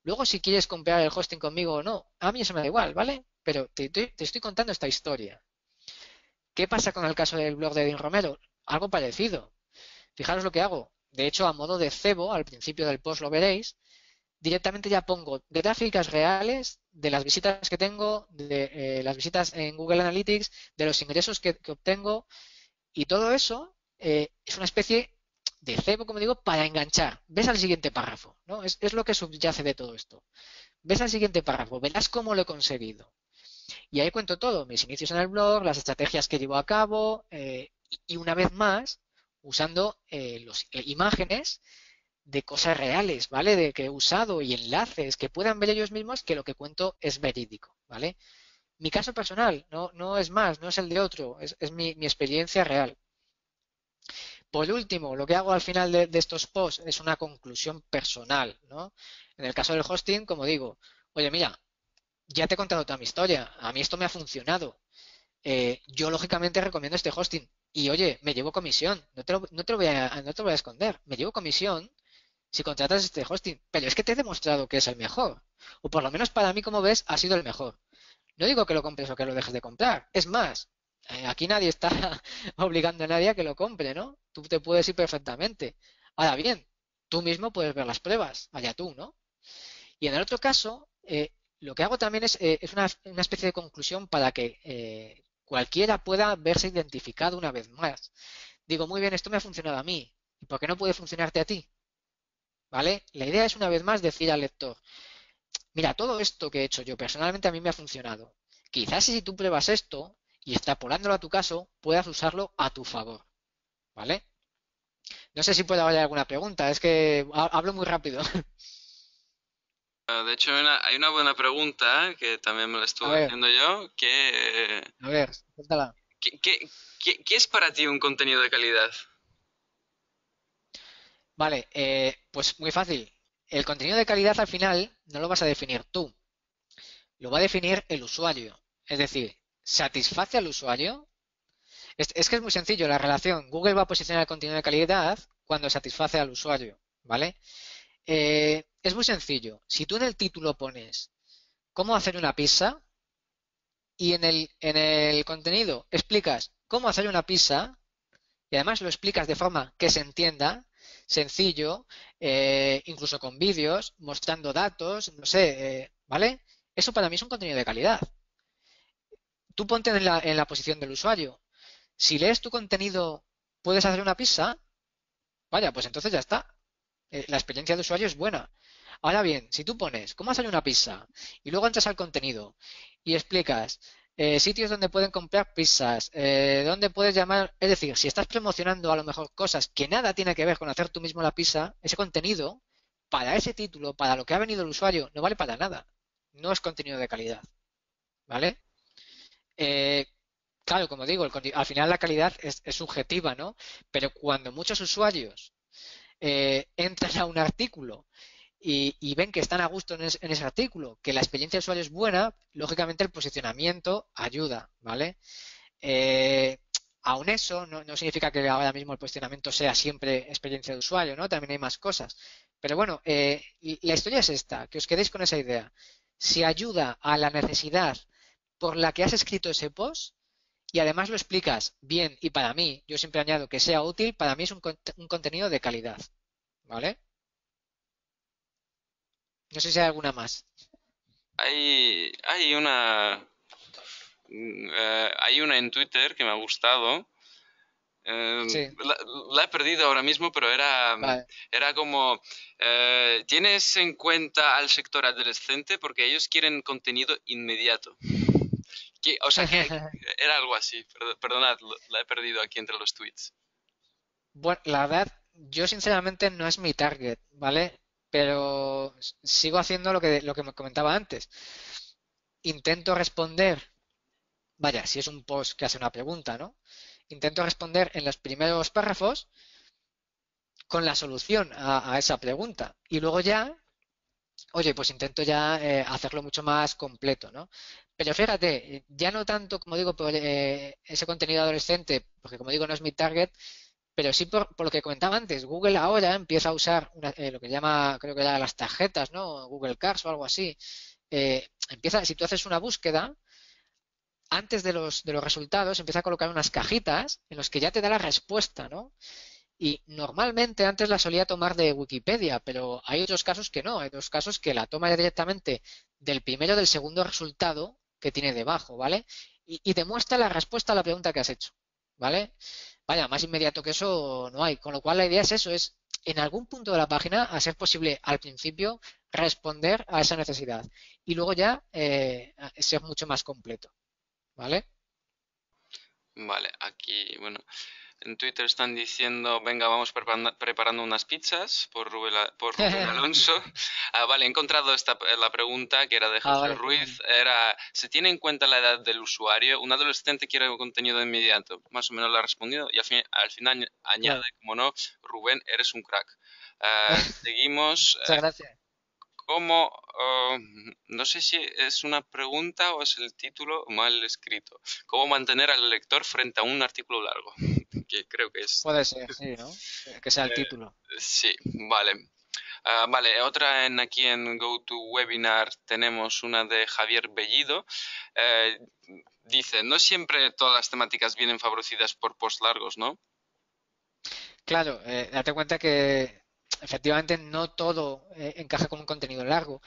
Luego, si quieres comprar el hosting conmigo o no, a mí eso me da igual, ¿vale? Pero te estoy contando esta historia. ¿Qué pasa con el caso del blog de Dean Romero? Algo parecido. Fijaros lo que hago. De hecho, a modo de cebo, al principio del post lo veréis, directamente ya pongo de gráficas reales de las visitas que tengo, de las visitas en Google Analytics, de los ingresos que obtengo y todo eso es una especie de cebo, como digo, para enganchar. Ves al siguiente párrafo, ¿no? Es lo que subyace de todo esto. Ves al siguiente párrafo, verás cómo lo he conseguido. Y ahí cuento todo, mis inicios en el blog, las estrategias que llevo a cabo y una vez más usando imágenes de cosas reales, ¿vale? De que he usado y enlaces que puedan ver ellos mismos que lo que cuento es verídico, ¿vale? Mi caso personal, no es más, no es el de otro, es mi experiencia real. Por último, lo que hago al final de estos posts es una conclusión personal, ¿no? En el caso del hosting, como digo, oye, mira, ya te he contado toda mi historia, a mí esto me ha funcionado. Yo lógicamente recomiendo este hosting y oye, me llevo comisión, no te lo voy a esconder, me llevo comisión si contratas este hosting, pero es que te he demostrado que es el mejor, o por lo menos para mí, como ves, ha sido el mejor. No digo que lo compres o que lo dejes de comprar, es más, aquí nadie está obligando a nadie a que lo compre, ¿no? Tú te puedes ir perfectamente. Ahora bien, tú mismo puedes ver las pruebas, allá tú, ¿no? Y en el otro caso, lo que hago también es una especie de conclusión para que cualquiera pueda verse identificado una vez más. Digo, muy bien, esto me ha funcionado a mí. ¿Y por qué no puede funcionarte a ti? ¿Vale? La idea es una vez más decir al lector, mira, todo esto que he hecho yo personalmente a mí me ha funcionado. Quizás si tú pruebas esto y extrapolándolo a tu caso, puedas usarlo a tu favor. ¿Vale? No sé si puede haber alguna pregunta, es que hablo muy rápido. De hecho, hay una buena pregunta que también me la A estuve ver, haciendo yo, que a ver, suéltala. ¿qué es para ti un contenido de calidad? Vale, pues muy fácil. El contenido de calidad al final no lo vas a definir tú, lo va a definir el usuario. Es decir, ¿satisface al usuario? Es que es muy sencillo la relación. Google va a posicionar el contenido de calidad cuando satisface al usuario, ¿vale? Es muy sencillo. Si tú en el título pones cómo hacer una pizza y en el contenido explicas cómo hacer una pizza y además lo explicas de forma que se entienda, sencillo, incluso con vídeos, mostrando datos, no sé, ¿vale? Eso para mí es un contenido de calidad. Tú ponte en la posición del usuario. Si lees tu contenido, ¿puedes hacer una pizza? Vaya, pues entonces ya está. La experiencia de usuario es buena. Ahora bien, si tú pones cómo hacer una pizza y luego entras al contenido y explicas sitios donde pueden comprar pizzas, donde puedes llamar, es decir, si estás promocionando a lo mejor cosas que nada tiene que ver con hacer tú mismo la pizza, ese contenido, para ese título, para lo que ha venido el usuario, no vale para nada. No es contenido de calidad, ¿vale? Eh, claro, como digo, al final la calidad es subjetiva, ¿no? Pero cuando muchos usuarios entran a un artículo y ven que están a gusto en ese artículo, que la experiencia de usuario es buena, lógicamente el posicionamiento ayuda, ¿vale? Eh, Aún eso no significa que ahora mismo el posicionamiento sea siempre experiencia de usuario, ¿no? También hay más cosas. Pero bueno, la historia es esta, que os quedéis con esa idea. Si ayuda a la necesidad por la que has escrito ese post y además lo explicas bien y para mí, yo siempre añado que sea útil, para mí es un contenido de calidad, ¿vale? No sé si hay alguna más. Hay una, hay una en Twitter que me ha gustado. Sí, La, la he perdido ahora mismo, pero vale. era como, ¿tienes en cuenta al sector adolescente? Porque ellos quieren contenido inmediato. O sea, que era algo así. Perdonad, la he perdido aquí entre los tweets. Bueno, la verdad, yo sinceramente no es mi target, ¿vale? Pero sigo haciendo lo que me comentaba antes. Intento responder, vaya, si es un post que hace una pregunta, ¿no? Intento responder en los primeros párrafos con la solución a esa pregunta. Y luego ya, oye, pues intento ya hacerlo mucho más completo, ¿no? Pero fíjate, ya no tanto, como digo, por ese contenido adolescente, porque como digo, no es mi target. Pero sí por lo que comentaba antes, Google ahora empieza a usar lo que llama, creo que era las tarjetas, ¿no? Google Cars o algo así. Si tú haces una búsqueda, antes de los resultados empieza a colocar unas cajitas en los que ya te da la respuesta, ¿no? Y normalmente antes la solía tomar de Wikipedia, pero hay otros casos que no, hay otros casos que la toma directamente del primero o del segundo resultado que tiene debajo, ¿vale? Y te muestra la respuesta a la pregunta que has hecho, ¿vale? Vaya, más inmediato que eso no hay. Con lo cual la idea es eso, es en algún punto de la página, a ser posible al principio, responder a esa necesidad. Y luego ya ser mucho más completo. ¿Vale? Vale, aquí, bueno. En Twitter están diciendo, venga, vamos preparando unas pizzas por Rubén Alonso. Vale, he encontrado la pregunta que era de José Vale, Ruiz. genial. Era, ¿se tiene en cuenta la edad del usuario? Un adolescente quiere un contenido inmediato. Más o menos lo ha respondido y al final añade, Claro. como no, Rubén, eres un crack. Seguimos. Muchas gracias. ¿Cómo? No sé si es una pregunta o es el título mal escrito. ¿Cómo mantener al lector frente a un artículo largo? Que creo que es. Puede ser, sí, ¿no? Que sea el título. Sí, vale. Vale, otra aquí en GoToWebinar tenemos una de Javier Bellido. Eh, Dice, no siempre todas las temáticas vienen favorecidas por posts largos, ¿no? Claro, date cuenta que efectivamente no todo encaja con un contenido largo.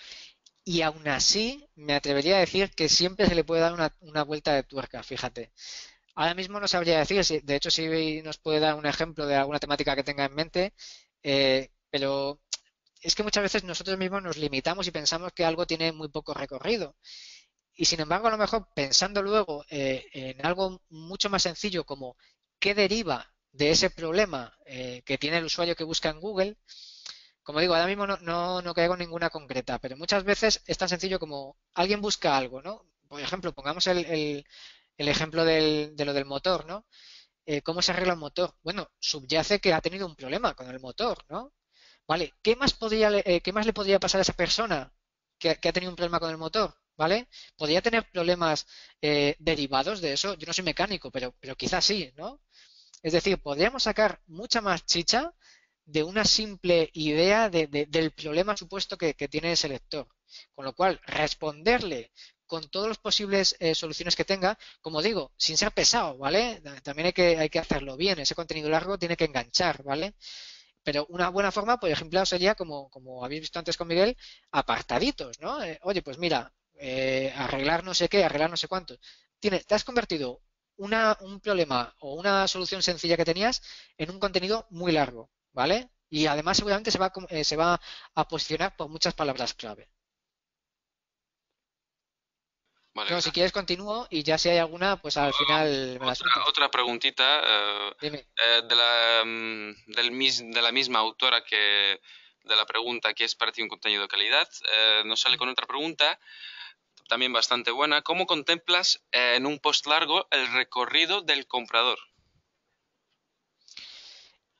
Y aún así, me atrevería a decir que siempre se le puede dar una vuelta de tuerca, fíjate. Ahora mismo no sabría decir, de hecho, si nos puede dar un ejemplo de alguna temática que tenga en mente, pero es que muchas veces nosotros mismos nos limitamos y pensamos que algo tiene muy poco recorrido. Y sin embargo, a lo mejor pensando luego en algo mucho más sencillo como qué deriva de ese problema que tiene el usuario que busca en Google, como digo, ahora mismo no caigo en ninguna concreta, pero muchas veces es tan sencillo como alguien busca algo, ¿no? Por ejemplo, pongamos el ejemplo de lo del motor, ¿no? ¿Cómo se arregla un motor? Bueno, subyace que ha tenido un problema con el motor, ¿no? ¿Vale? ¿Qué más le podría pasar a esa persona que ha tenido un problema con el motor? ¿Vale? ¿Podría tener problemas derivados de eso? Yo no soy mecánico, pero quizás sí, ¿no? Es decir, podríamos sacar mucha más chicha de una simple idea del problema supuesto que tiene ese lector. Con lo cual, responderle con todas las posibles soluciones que tenga, como digo, sin ser pesado, ¿vale? También hay que hacerlo bien. Ese contenido largo tiene que enganchar, ¿vale? Pero una buena forma, por ejemplo, sería, como habéis visto antes con Miguel, apartaditos, ¿no? Oye, pues mira, arreglar no sé qué, arreglar no sé cuánto. Te has convertido un problema o una solución sencilla que tenías en un contenido muy largo, ¿vale? Y además seguramente se va a posicionar por muchas palabras clave. Vale, No, si quieres gracias. continúo y ya si hay alguna, pues al final me la sueltas. Otra preguntita Dime. de la misma autora que de la pregunta ¿qué es para ti un contenido de calidad? Nos sale con otra pregunta también bastante buena. ¿Cómo contemplas en un post largo el recorrido del comprador?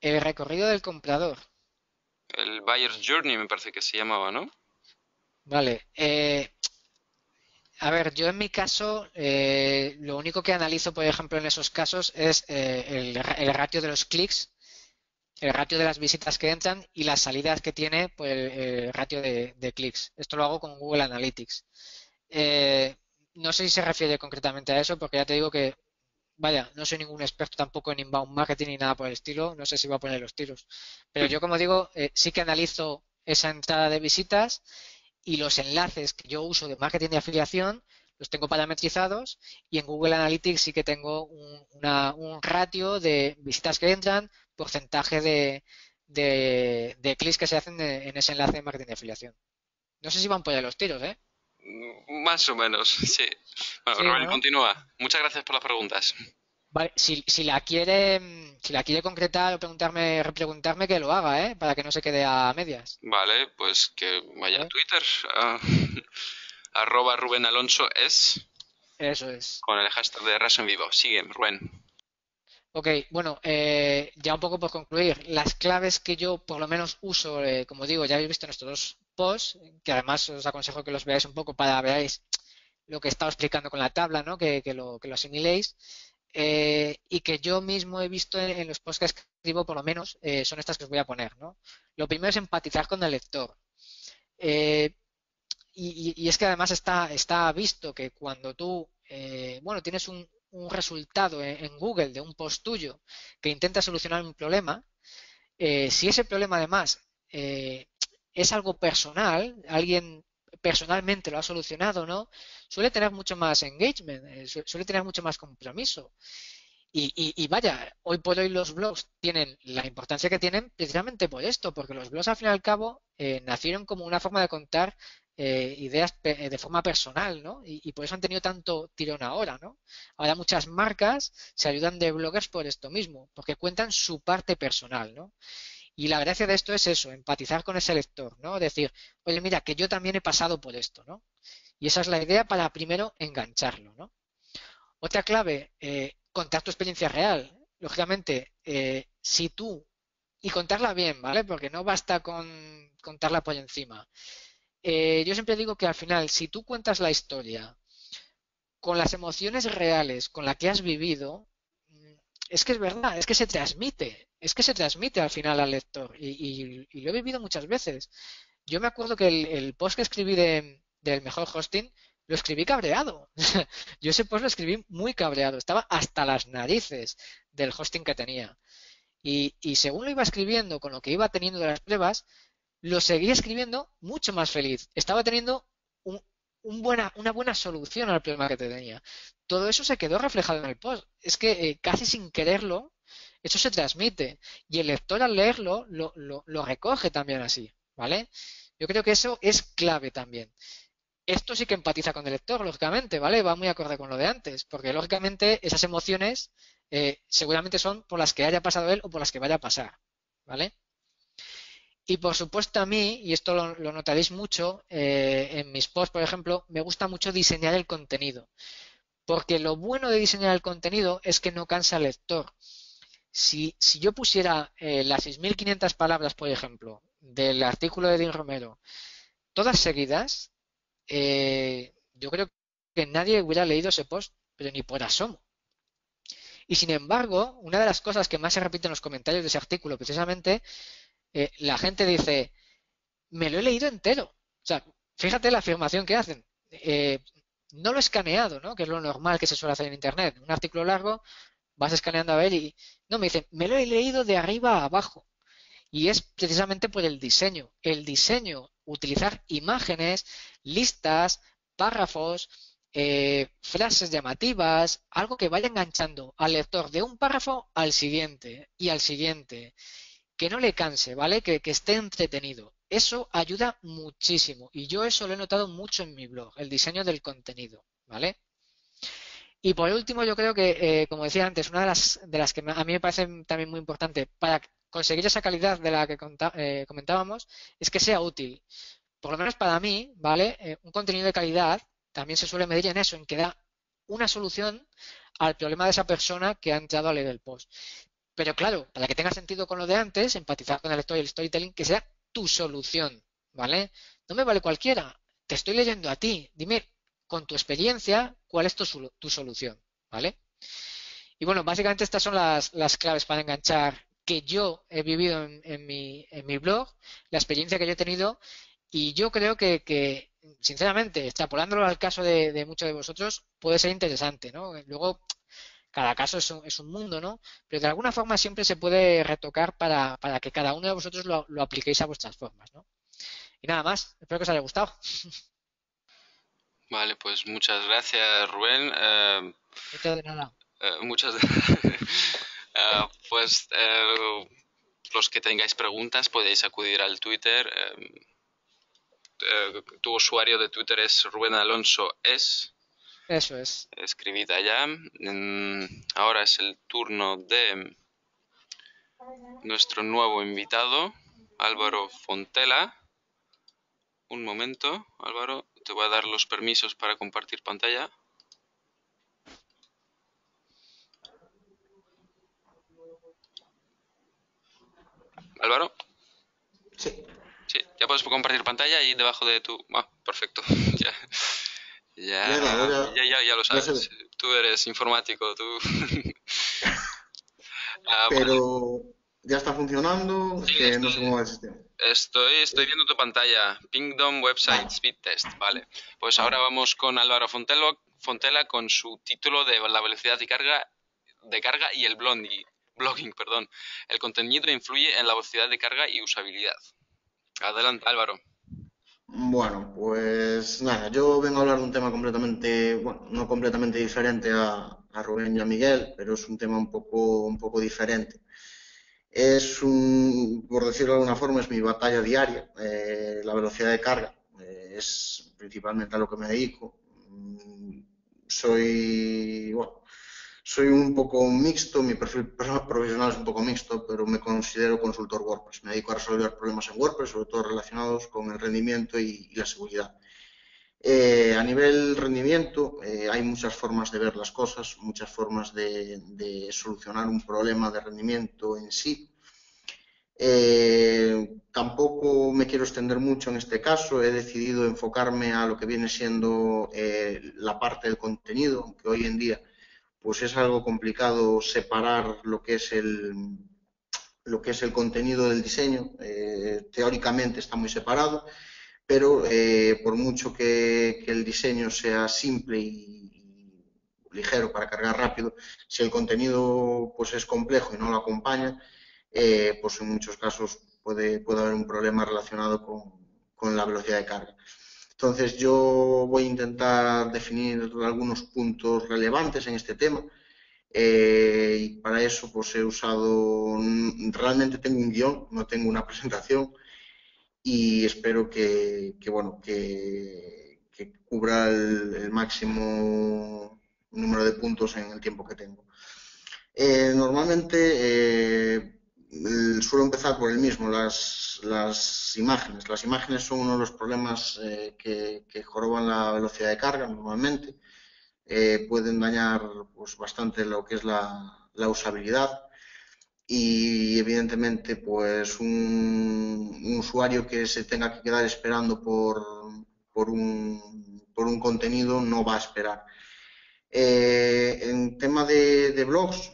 El recorrido del comprador. El Buyer's Journey me parece que se llamaba, ¿no? Vale. A ver, yo en mi caso, lo único que analizo, por ejemplo, en esos casos es el ratio de los clics, el ratio de las visitas que entran y las salidas que tiene, pues el ratio de clics. Esto lo hago con Google Analytics. Eh, no sé si se refiere concretamente a eso, porque ya te digo que, vaya, no soy ningún experto tampoco en inbound marketing ni nada por el estilo, no sé si voy a poner los tiros. Pero yo, como digo, sí que analizo esa entrada de visitas y los enlaces que yo uso de marketing de afiliación los tengo parametrizados y en Google Analytics sí que tengo un ratio de visitas que entran, porcentaje de clics que se hacen en ese enlace de marketing de afiliación. No sé si van por ahí los tiros, ¿eh? Más o menos, sí. Bueno, Sí, Rubén, ¿no? continúa. Muchas gracias por las preguntas. Vale, si la quiere concretar o preguntarme, repreguntarme, que lo haga, ¿eh? Para que no se quede a medias. Vale, pues que vaya a ¿Vale? Twitter. ah, arroba Rubén Alonso es Eso es. con el hashtag de Raso en Vivo. Sigue, Rubén. Ok, bueno, ya un poco por concluir, las claves que yo por lo menos uso, como digo, ya habéis visto en estos dos posts, que además os aconsejo que los veáis un poco para veáis lo que he estado explicando con la tabla, ¿no? Que lo asimiléis. Y que yo mismo he visto en los posts que escribo, por lo menos, son estas que os voy a poner, ¿no? Lo primero es empatizar con el lector. Eh, y es que además está visto que cuando tú, bueno, tienes un resultado en Google de un post tuyo que intenta solucionar un problema, si ese problema además es algo personal, alguien personalmente lo ha solucionado, ¿no? Suele tener mucho más engagement, suele tener mucho más compromiso. Y vaya, hoy por hoy los blogs tienen la importancia que tienen precisamente por esto, porque los blogs al fin y al cabo nacieron como una forma de contar ideas de forma personal, ¿no? Y por eso han tenido tanto tirón ahora, ¿no? Ahora muchas marcas se ayudan de bloggers por esto mismo, porque cuentan su parte personal, ¿no? Y la gracia de esto es eso, empatizar con ese lector, ¿no? Decir, oye, mira, que yo también he pasado por esto, ¿no? Y esa es la idea para primero engancharlo, ¿no? Otra clave, contar tu experiencia real. Lógicamente, si tú, y contarla bien, ¿vale? Porque no basta con contarla por encima. Yo siempre digo que al final, si tú cuentas la historia con las emociones reales, con la que has vivido, es que es verdad, es que se transmite al final al lector. Y lo he vivido muchas veces. Yo me acuerdo que el post que escribí del mejor hosting lo escribí cabreado. Yo ese post lo escribí muy cabreado. Estaba hasta las narices del hosting que tenía. Y según lo iba escribiendo, con lo que iba teniendo de las pruebas, lo seguí escribiendo mucho más feliz. Estaba teniendo una buena solución al problema que tenía. Todo eso se quedó reflejado en el post. Es que casi sin quererlo, eso se transmite. Y el lector al leerlo lo recoge también así. ¿Vale? Yo creo que eso es clave también. Esto sí que empatiza con el lector, lógicamente, ¿vale? Va muy acorde con lo de antes, porque lógicamente esas emociones seguramente son por las que haya pasado él o por las que vaya a pasar, ¿vale? Y por supuesto a mí, y esto lo notaréis mucho, en mis posts, por ejemplo, me gusta mucho diseñar el contenido, porque lo bueno de diseñar el contenido es que no cansa al lector. Si yo pusiera las 6.500 palabras, por ejemplo, del artículo de Dean Romero, todas seguidas, yo creo que nadie hubiera leído ese post, pero ni por asomo. Y sin embargo, una de las cosas que más se repite en los comentarios de ese artículo, precisamente, la gente dice, me lo he leído entero. O sea, fíjate la afirmación que hacen. No lo he escaneado, ¿no? Que es lo normal que se suele hacer en Internet. Un artículo largo, vas escaneando a ver y... No, me dicen, me lo he leído de arriba a abajo. Y es precisamente por el diseño. El diseño, utilizar imágenes, listas, párrafos, frases llamativas, algo que vaya enganchando al lector de un párrafo al siguiente y al siguiente. Que no le canse, ¿vale? Que esté entretenido. Eso ayuda muchísimo. Y yo eso lo he notado mucho en mi blog, el diseño del contenido, ¿vale? Y por último, yo creo que, como decía antes, una de las que a mí me parece también muy importante para conseguir esa calidad de la que comentábamos, es que sea útil. Por lo menos para mí, ¿vale? Un contenido de calidad también se suele medir en eso, en que da una solución al problema de esa persona que ha entrado a leer el post. Pero claro, para que tenga sentido con lo de antes, empatizar con el lector y el storytelling, que sea tu solución, ¿vale? No me vale cualquiera. Te estoy leyendo a ti. Dime, con tu experiencia, cuál es tu solución, ¿vale? Y bueno, básicamente estas son las claves para enganchar que yo he vivido en mi blog, la experiencia que yo he tenido, y yo creo que sinceramente, extrapolándolo al caso de muchos de vosotros, puede ser interesante, ¿no? Luego, cada caso es un mundo, ¿no? Pero de alguna forma siempre se puede retocar para que cada uno de vosotros lo apliquéis a vuestras formas, ¿no? Y nada más, espero que os haya gustado. Vale, pues muchas gracias, Rubén. No de nada. Muchas pues los que tengáis preguntas podéis acudir al Twitter. Tu usuario de Twitter es Rubén Alonso es. Eso es. Escribid allá. Ahora es el turno de nuestro nuevo invitado, Álvaro Fontela. Un momento, Álvaro, te voy a dar los permisos para compartir pantalla. Álvaro. Sí. Sí, ya puedes compartir pantalla y debajo de tu... Ah, perfecto. Ya lo sabes. Tú eres informático, tú. Pero ya está funcionando, sí, que no sé cómo va el sistema. Estoy viendo tu pantalla. Pingdom Website Speed Test. Vale. Pues ahora vamos con Álvaro Fontela con su título de la velocidad de carga y el blogging, perdón. El contenido influye en la velocidad de carga y usabilidad. Adelante, Álvaro. Bueno, pues nada, yo vengo a hablar de un tema completamente, bueno, no completamente diferente a Rubén y a Miguel, pero es un tema un poco diferente. Por decirlo de alguna forma, es mi batalla diaria, la velocidad de carga. es principalmente a lo que me dedico. Soy un poco mixto, mi perfil profesional es un poco mixto, pero me considero consultor WordPress. Me dedico a resolver problemas en WordPress, sobre todo relacionados con el rendimiento y la seguridad. A nivel rendimiento, hay muchas formas de ver las cosas, muchas formas de solucionar un problema de rendimiento en sí. Tampoco me quiero extender mucho en este caso, he decidido enfocarme a lo que viene siendo la parte del contenido, aunque hoy en día pues es algo complicado separar lo que es el contenido del diseño. Teóricamente está muy separado, pero por mucho que el diseño sea simple y ligero para cargar rápido, si el contenido pues es complejo y no lo acompaña, pues en muchos casos puede haber un problema relacionado con la velocidad de carga. Entonces yo voy a intentar definir algunos puntos relevantes en este tema, y para eso pues he usado, realmente tengo un guión, no tengo una presentación, y espero que cubra el máximo número de puntos en el tiempo que tengo. Normalmente suelo empezar por el mismo, las imágenes. Las imágenes son uno de los problemas que joroban la velocidad de carga normalmente. Pueden dañar pues, bastante lo que es la usabilidad. Y evidentemente pues un usuario que se tenga que quedar esperando por un contenido no va a esperar. En tema de blogs,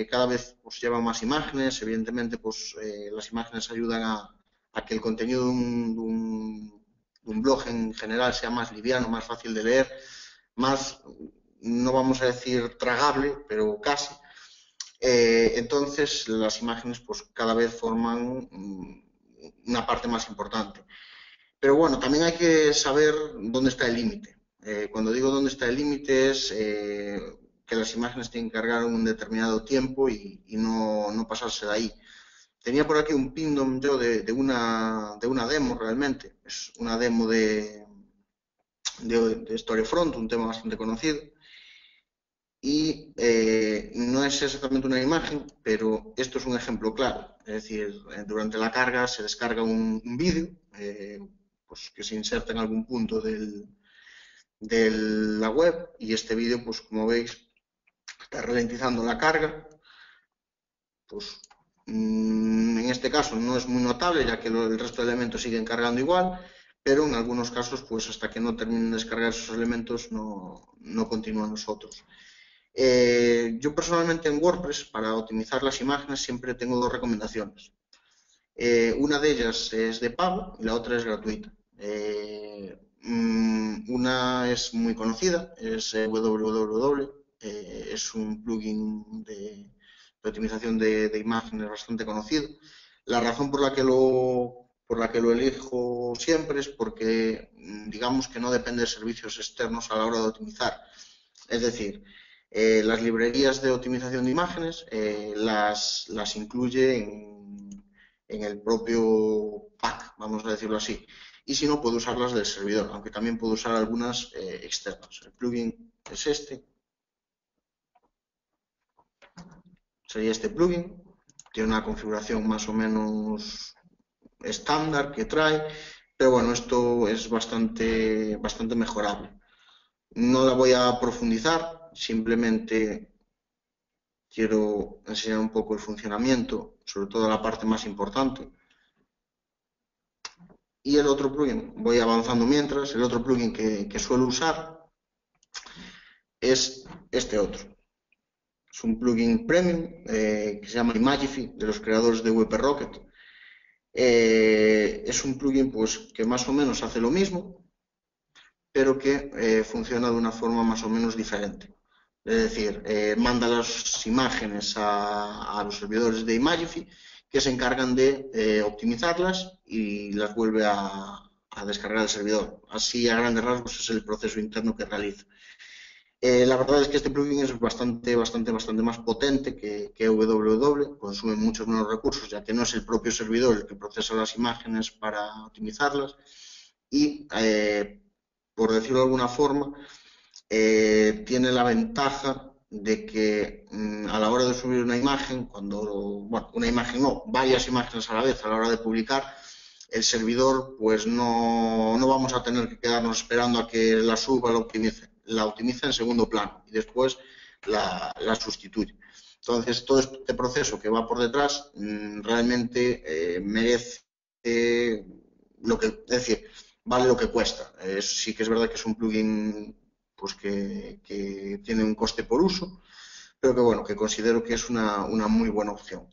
cada vez pues, lleva más imágenes. Evidentemente pues, las imágenes ayudan a que el contenido de un blog en general sea más liviano, más fácil de leer, más, no vamos a decir tragable, pero casi. Entonces las imágenes pues cada vez forman una parte más importante. Pero bueno, también hay que saber dónde está el límite. Cuando digo dónde está el límite es que las imágenes tienen que cargar un determinado tiempo y no pasarse de ahí. Tenía por aquí un pindom yo de una demo realmente. Es una demo de Storefront, un tema bastante conocido. Y no es exactamente una imagen, pero esto es un ejemplo claro. Es decir, durante la carga se descarga un vídeo pues que se inserta en algún punto de la web, y este vídeo, pues como veis, está ralentizando la carga. Pues en este caso no es muy notable, ya que el resto de elementos siguen cargando igual, pero en algunos casos, pues hasta que no terminen de descargar esos elementos, no continúan los otros. Yo personalmente en WordPress, para optimizar las imágenes, siempre tengo dos recomendaciones. Una de ellas es de pago y la otra es gratuita. Una es muy conocida, es www, es un plugin de optimización de imágenes bastante conocido. La razón por la que lo elijo siempre es porque digamos que no depende de servicios externos a la hora de optimizar. Es decir, las librerías de optimización de imágenes las incluye en el propio pack, vamos a decirlo así. Y si no, puedo usarlas del servidor, aunque también puedo usar algunas externas. El plugin es este. Sería este plugin. Tiene una configuración más o menos estándar que trae, pero bueno, esto es bastante mejorable. No la voy a profundizar, simplemente quiero enseñar un poco el funcionamiento, sobre todo la parte más importante. Y el otro plugin, voy avanzando mientras, el otro plugin que suelo usar es este otro. Es un plugin premium que se llama Imagify, de los creadores de WP Rocket. Es un plugin pues, que más o menos hace lo mismo, pero que funciona de una forma más o menos diferente. Es decir, manda las imágenes a los servidores de Imagify, que se encargan de optimizarlas y las vuelve a descargar al servidor. Así, a grandes rasgos, es el proceso interno que realiza. La verdad es que este plugin es bastante más potente que www, consume muchos menos recursos, ya que no es el propio servidor el que procesa las imágenes para optimizarlas, y, por decirlo de alguna forma, tiene la ventaja de que a la hora de subir una imagen, bueno, una imagen no, varias imágenes a la vez a la hora de publicar, el servidor pues no vamos a tener que quedarnos esperando a que la suba, la optimiza en segundo plano y después la sustituye. Entonces, todo este proceso que va por detrás realmente merece es decir, vale lo que cuesta. Sí que es verdad que es un plugin pues que tiene un coste por uso, pero que bueno, que considero que es una muy buena opción.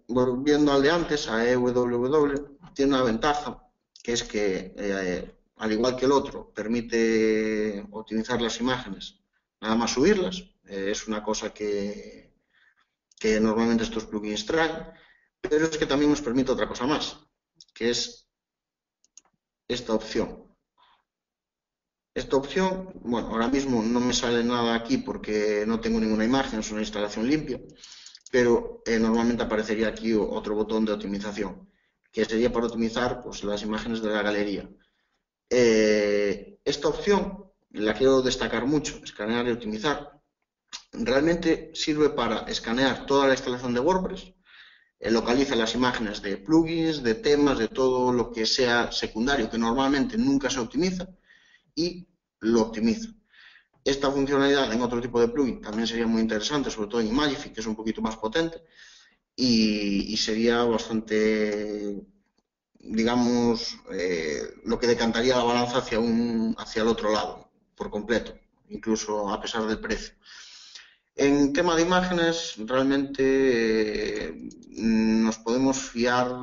Volviendo al de antes, a EWW, tiene una ventaja, que es que, al igual que el otro, permite optimizar las imágenes, nada más subirlas. Es una cosa que normalmente estos plugins traen, pero es que también nos permite otra cosa más, que es esta opción. Esta opción, bueno, ahora mismo no me sale nada aquí porque no tengo ninguna imagen, es una instalación limpia, pero normalmente aparecería aquí otro botón de optimización, que sería para optimizar pues, las imágenes de la galería. Esta opción la quiero destacar mucho, escanear y optimizar. Realmente sirve para escanear toda la instalación de WordPress, localiza las imágenes de plugins, de temas, de todo lo que sea secundario, que normalmente nunca se optimiza, y lo optimiza. Esta funcionalidad en otro tipo de plugin también sería muy interesante, sobre todo en Imagify, que es un poquito más potente, y sería bastante, digamos, lo que decantaría la balanza hacia el otro lado, por completo, incluso a pesar del precio. En tema de imágenes, realmente nos podemos fiar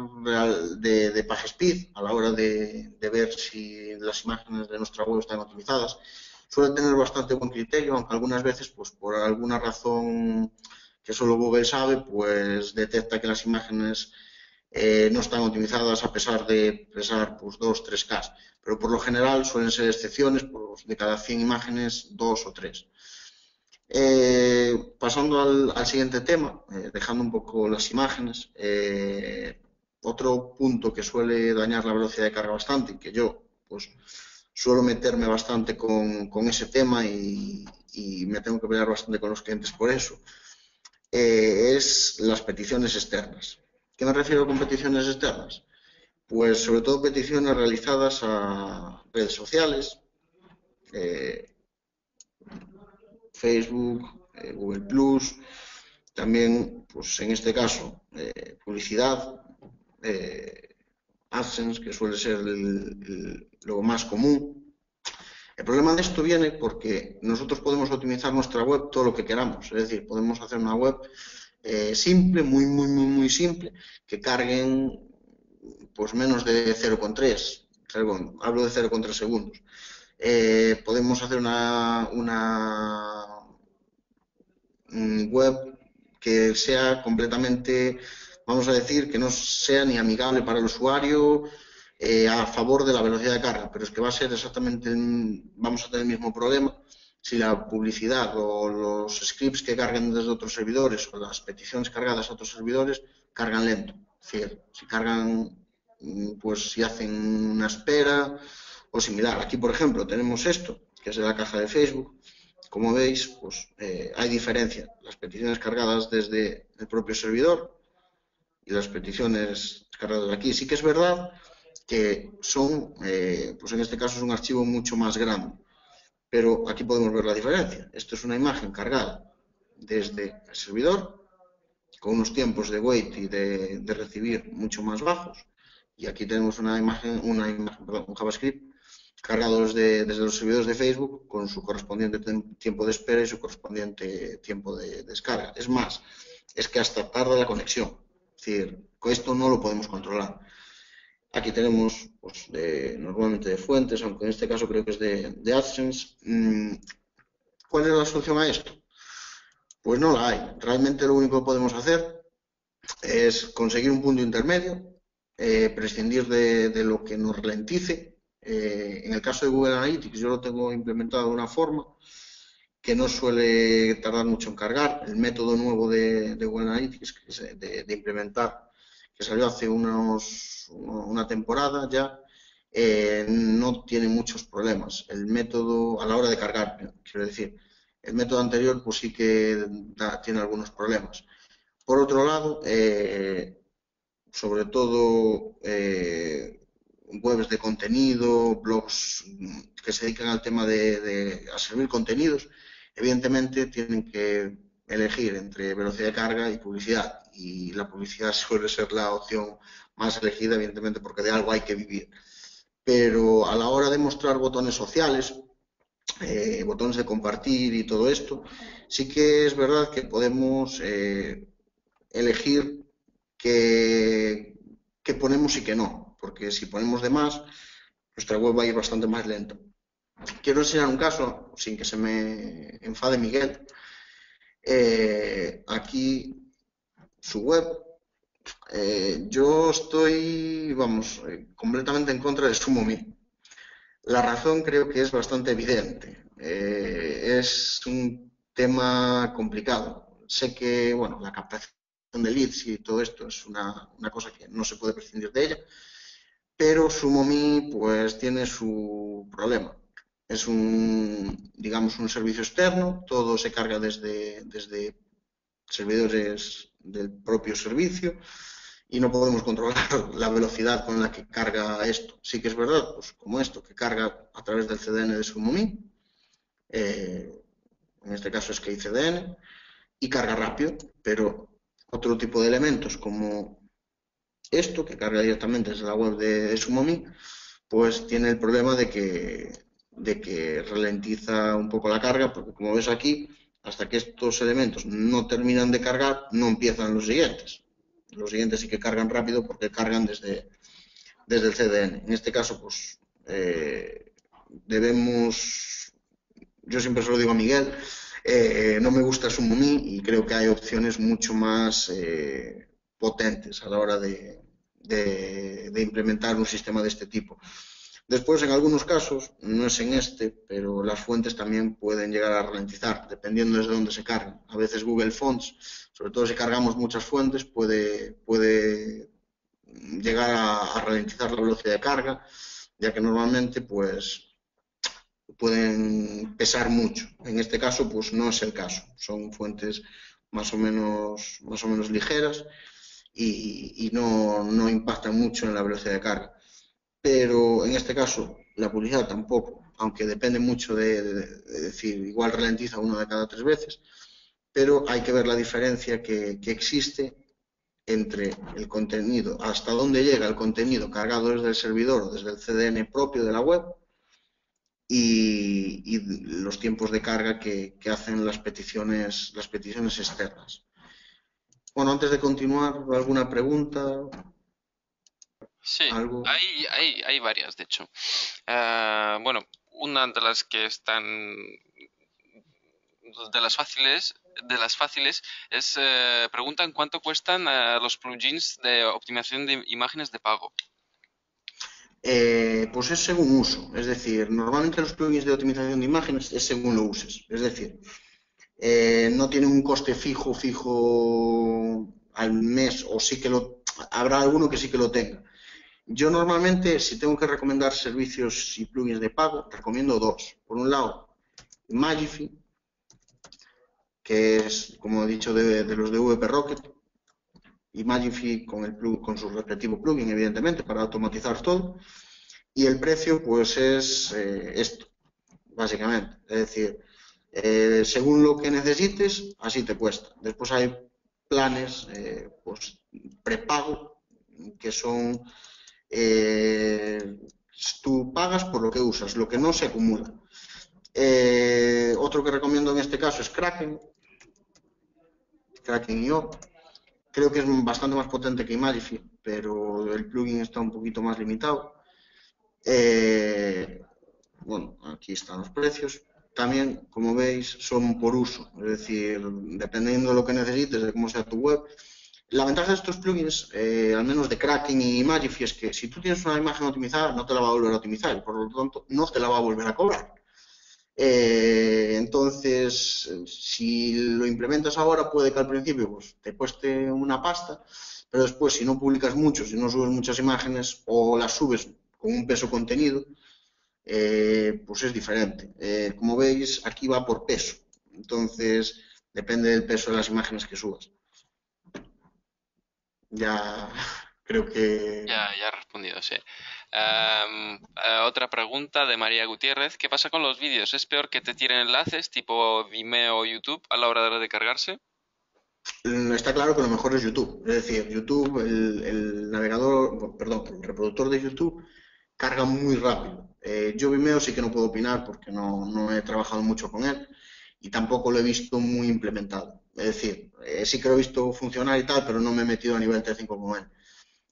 de PageSpeed a la hora de ver si las imágenes de nuestra web están optimizadas. Suele tener bastante buen criterio, aunque algunas veces, pues por alguna razón que solo Google sabe, pues detecta que las imágenes no están optimizadas a pesar de pesar pues 2-3K. Pero por lo general suelen ser excepciones, pues, de cada 100 imágenes, 2 o 3. Pasando al siguiente tema, dejando un poco las imágenes, otro punto que suele dañar la velocidad de carga bastante, y que yo pues suelo meterme bastante con ese tema y me tengo que pelear bastante con los clientes por eso, es las peticiones externas. ¿Qué me refiero con peticiones externas? Pues sobre todo peticiones realizadas a redes sociales, Facebook, Google+, también, pues en este caso, publicidad, AdSense, que suele ser lo más común. El problema de esto viene porque nosotros podemos optimizar nuestra web todo lo que queramos, es decir, podemos hacer una web simple, muy simple, que carguen pues menos de 0,3, hablo de 0,3 segundos. Podemos hacer una web que sea completamente, vamos a decir, que no sea ni amigable para el usuario, a favor de la velocidad de carga, pero es que va a ser exactamente, vamos a tener el mismo problema si la publicidad o los scripts que carguen desde otros servidores o las peticiones cargadas a otros servidores cargan lento. Es decir, si cargan, pues si hacen una espera o similar. Aquí, por ejemplo, tenemos esto, que es de la caja de Facebook. Como veis, pues hay diferencia. Las peticiones cargadas desde el propio servidor y las peticiones cargadas de aquí. Sí que es verdad que son, pues en este caso es un archivo mucho más grande, pero aquí podemos ver la diferencia. Esto es una imagen cargada desde el servidor, con unos tiempos de wait y de recibir mucho más bajos, y aquí tenemos un JavaScript cargado desde los servidores de Facebook con su correspondiente tiempo de espera y su correspondiente tiempo de descarga. Es más, es que hasta tarda la conexión. Es decir, con esto no lo podemos controlar. Aquí tenemos pues, normalmente de fuentes, aunque en este caso creo que es de AdSense. ¿Cuál es la solución a esto? Pues no la hay. Realmente lo único que podemos hacer es conseguir un punto intermedio, prescindir de lo que nos ralentice. En el caso de Google Analytics yo lo tengo implementado de una forma que no suele tardar mucho en cargar. El método nuevo de Google Analytics de implementar, que salió hace una temporada ya, no tiene muchos problemas. El método, a la hora de cargar, quiero decir, el método anterior pues sí que tiene algunos problemas. Por otro lado, sobre todo webs de contenido, blogs que se dedican al tema a servir contenidos, evidentemente tienen que elegir entre velocidad de carga y publicidad, y la publicidad suele ser la opción más elegida, evidentemente, porque de algo hay que vivir. Pero a la hora de mostrar botones sociales, botones de compartir y todo esto, sí que es verdad que podemos elegir qué ponemos y qué no, porque si ponemos de más, nuestra web va a ir bastante más lenta. Quiero enseñar un caso, sin que se me enfade Miguel. Aquí su web. Yo estoy, vamos, completamente en contra de SumoMe. La razón creo que es bastante evidente. Es un tema complicado. Sé que, bueno, la captación de leads y todo esto es una cosa que no se puede prescindir de ella, pero SumoMe pues tiene su problema. Es digamos, un servicio externo, todo se carga desde servidores del propio servicio y no podemos controlar la velocidad con la que carga esto. Sí que es verdad, pues como esto, que carga a través del CDN de SumoMe, en este caso es KeyCDN, y carga rápido, pero otro tipo de elementos como esto, que carga directamente desde la web de SumoMe, pues tiene el problema de que ralentiza un poco la carga, porque como ves aquí, hasta que estos elementos no terminan de cargar, no empiezan los siguientes. Los siguientes sí que cargan rápido porque cargan desde el CDN. En este caso, pues debemos, yo siempre se lo digo a Miguel, no me gusta SumoMe y creo que hay opciones mucho más potentes a la hora de implementar un sistema de este tipo. Después, en algunos casos, no es en este, pero las fuentes también pueden llegar a ralentizar, dependiendo desde dónde se cargan. A veces Google Fonts, sobre todo si cargamos muchas fuentes, puede llegar a ralentizar la velocidad de carga, ya que normalmente pues pueden pesar mucho. En este caso, pues no es el caso. Son fuentes más o menos ligeras y no impactan mucho en la velocidad de carga. Pero en este caso la publicidad tampoco, aunque depende mucho de decir, igual ralentiza una de cada 3 veces, pero hay que ver la diferencia que existe entre el contenido, hasta dónde llega el contenido cargado desde el servidor o desde el CDN propio de la web y los tiempos de carga que hacen las peticiones externas. Bueno, antes de continuar, ¿alguna pregunta? Sí, ¿Algo? hay varias, de hecho. Bueno, una de las que están de las fáciles es preguntan cuánto cuestan los plugins de optimización de imágenes de pago. Pues es según uso, es decir, normalmente los plugins de optimización de imágenes es según lo uses, es decir, no tienen un coste fijo al mes, o sí que habrá alguno que sí que lo tenga. Yo normalmente, si tengo que recomendar servicios y plugins de pago, recomiendo 2. Por un lado, Magify, que es, como he dicho, de los de VP Rocket, y Magify con su respectivo plugin, evidentemente, para automatizar todo. Y el precio, pues es esto, básicamente. Es decir, según lo que necesites, así te cuesta. Después hay planes pues, prepago, que son tú pagas por lo que usas, lo que no se acumula. Otro que recomiendo en este caso es Kraken.io. Creo que es bastante más potente que Imagify, pero el plugin está un poquito más limitado. Bueno, aquí están los precios. También, como veis, son por uso, es decir, dependiendo de lo que necesites, de cómo sea tu web. La ventaja de estos plugins, al menos de Kraken y Imagify, es que si tú tienes una imagen optimizada, no te la va a volver a optimizar y por lo tanto no te la va a volver a cobrar. Entonces, si lo implementas ahora, puede que al principio pues, te cueste una pasta, pero después, si no publicas mucho, si no subes muchas imágenes o las subes con un peso contenido, pues es diferente. Como veis, aquí va por peso. Entonces, depende del peso de las imágenes que subas. Ya creo que... Ya he respondido, sí. Otra pregunta de María Gutiérrez. ¿Qué pasa con los vídeos? ¿Es peor que te tiren enlaces tipo Vimeo o YouTube a la hora de cargarse? Está claro que lo mejor es YouTube. Es decir, YouTube, el navegador, perdón, el reproductor de YouTube carga muy rápido. Yo Vimeo sí que no puedo opinar porque no he trabajado mucho con él y tampoco lo he visto muy implementado. Es decir, sí que lo he visto funcionar y tal, pero no me he metido a nivel T5 con él.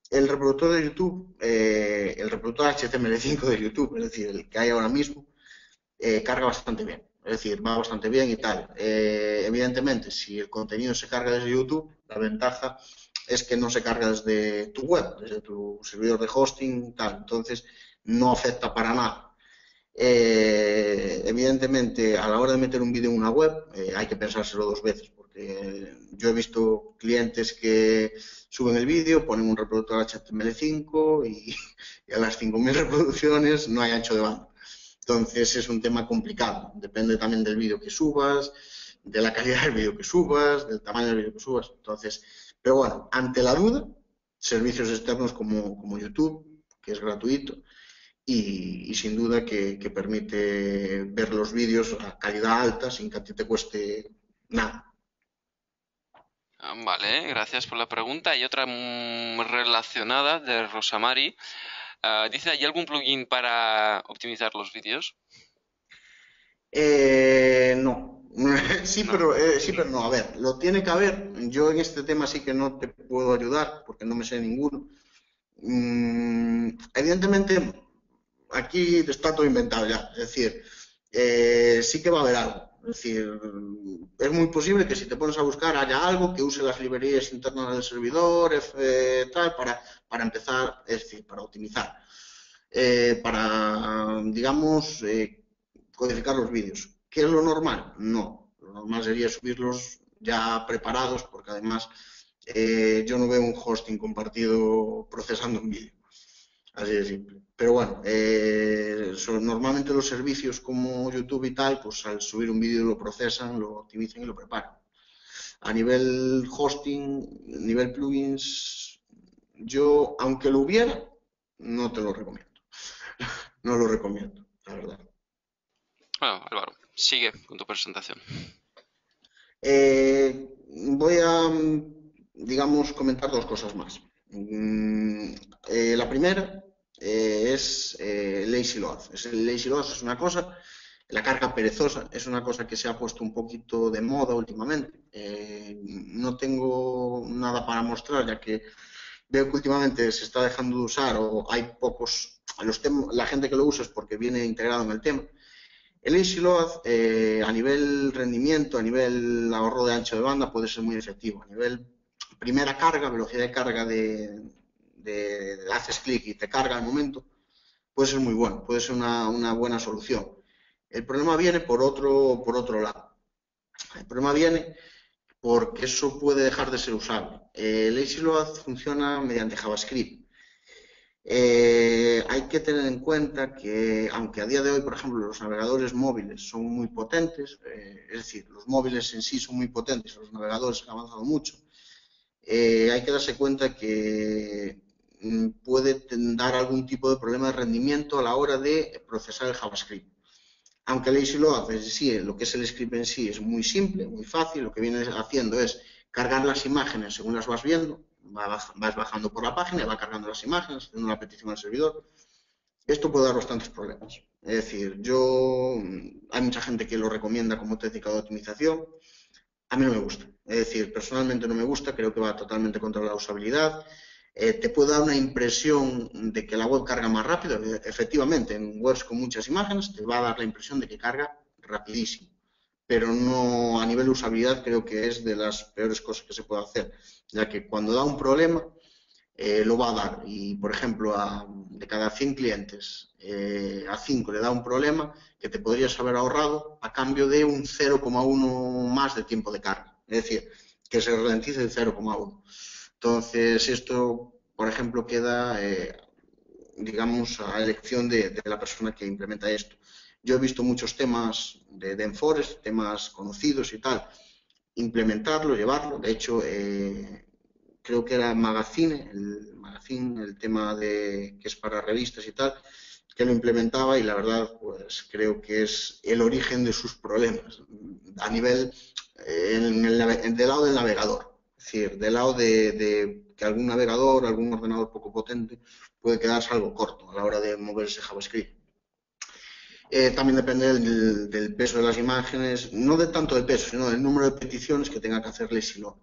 El reproductor de YouTube, el reproductor HTML5 de YouTube, es decir, el que hay ahora mismo, carga bastante bien. Es decir, va bastante bien y tal. Evidentemente, si el contenido se carga desde YouTube, la ventaja es que no se carga desde tu web, desde tu servidor de hosting, tal. Entonces, no afecta para nada. Evidentemente, a la hora de meter un vídeo en una web, hay que pensárselo dos veces, porque yo he visto clientes que suben el vídeo, ponen un reproductor HTML5 y a las 5.000 reproducciones no hay ancho de banda. Entonces es un tema complicado, depende también del vídeo que subas, de la calidad del vídeo que subas, del tamaño del vídeo que subas. Entonces, pero bueno, ante la duda, servicios externos como YouTube, que es gratuito, y sin duda que permite ver los vídeos a calidad alta sin que a ti te cueste nada. Vale, gracias por la pregunta. Y otra relacionada de Rosamari. Dice, ¿hay algún plugin para optimizar los vídeos? No. Sí, No. pero no. A ver, lo tiene que haber. Yo en este tema sí que no te puedo ayudar porque no me sé ninguno. Evidentemente, aquí está todo inventado ya. Es decir, sí que va a haber algo. Es decir, es muy posible que si te pones a buscar haya algo que use las librerías internas del servidor, tal, para empezar, es decir, para optimizar. Para, digamos, codificar los vídeos. ¿Qué es lo normal? No. Lo normal sería subirlos ya preparados, porque además yo no veo un hosting compartido procesando un vídeo. Así de simple. Pero bueno, normalmente los servicios como YouTube y tal, pues al subir un vídeo lo procesan, lo optimizan y lo preparan. A nivel hosting, nivel plugins, yo, aunque lo hubiera, no te lo recomiendo. No lo recomiendo, la verdad. Bueno, Álvaro, sigue con tu presentación. Voy a, digamos, comentar dos cosas más. La primera es lazy load. El lazy load es una cosa, la carga perezosa es una cosa que se ha puesto un poquito de moda últimamente. No tengo nada para mostrar, ya que veo que últimamente se está dejando de usar o hay pocos, la gente que lo usa es porque viene integrado en el tema. El lazy load a nivel rendimiento, a nivel ahorro de ancho de banda puede ser muy efectivo. A nivel primera carga, velocidad de carga haces clic y te carga al momento, puede ser muy bueno, puede ser una buena solución. El problema viene por otro lado. El problema viene porque eso puede dejar de ser usable. El lazy load funciona mediante JavaScript. Hay que tener en cuenta que, aunque a día de hoy, por ejemplo, los navegadores móviles son muy potentes, es decir, los móviles en sí son muy potentes, los navegadores han avanzado mucho, hay que darse cuenta que puede dar algún tipo de problema de rendimiento a la hora de procesar el JavaScript. Aunque lazy load en sí, lo que es el script en sí es muy simple, muy fácil, lo que viene haciendo es cargar las imágenes según las vas viendo, vas bajando por la página y va cargando las imágenes, haciendo una petición al servidor. Esto puede dar bastantes problemas. Es decir, hay mucha gente que lo recomienda como técnica de optimización. A mí no me gusta. Es decir, personalmente no me gusta, creo que va totalmente contra la usabilidad. Te puede dar una impresión de que la web carga más rápido. Efectivamente, en webs con muchas imágenes te va a dar la impresión de que carga rapidísimo. Pero no, a nivel usabilidad creo que es de las peores cosas que se puede hacer, ya que cuando da un problema lo va a dar y, por ejemplo, de cada 100 clientes a 5 le da un problema que te podrías haber ahorrado a cambio de un 0,1 más de tiempo de carga, es decir, que se ralentice el 0,1. Entonces, esto, por ejemplo, queda digamos, a elección de la persona que implementa esto. Yo he visto muchos temas de Enforest, temas conocidos y tal, implementarlo, llevarlo. De hecho, creo que era Magazine, el tema que es para revistas y tal, que lo implementaba y la verdad, pues creo que es el origen de sus problemas a nivel del lado del navegador. Es decir, del lado de que algún navegador, algún ordenador poco potente puede quedarse algo corto a la hora de mover ese JavaScript. También depende del peso de las imágenes, no de tanto del peso, sino del número de peticiones que tenga que hacerle Silon.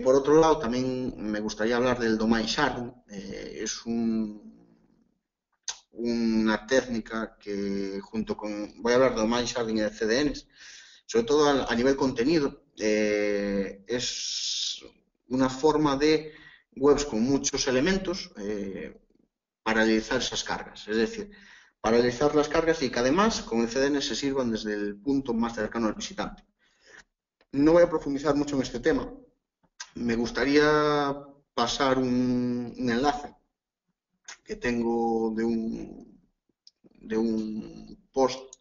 Por otro lado, también me gustaría hablar del domain sharding. Es una técnica que junto con, voy a hablar de domain sharding y de CDNs, sobre todo a nivel contenido, es una forma de webs con muchos elementos paralelizar esas cargas, es decir, paralelizar las cargas y que además con el CDN se sirvan desde el punto más cercano al visitante. No voy a profundizar mucho en este tema. Me gustaría pasar un enlace que tengo de un post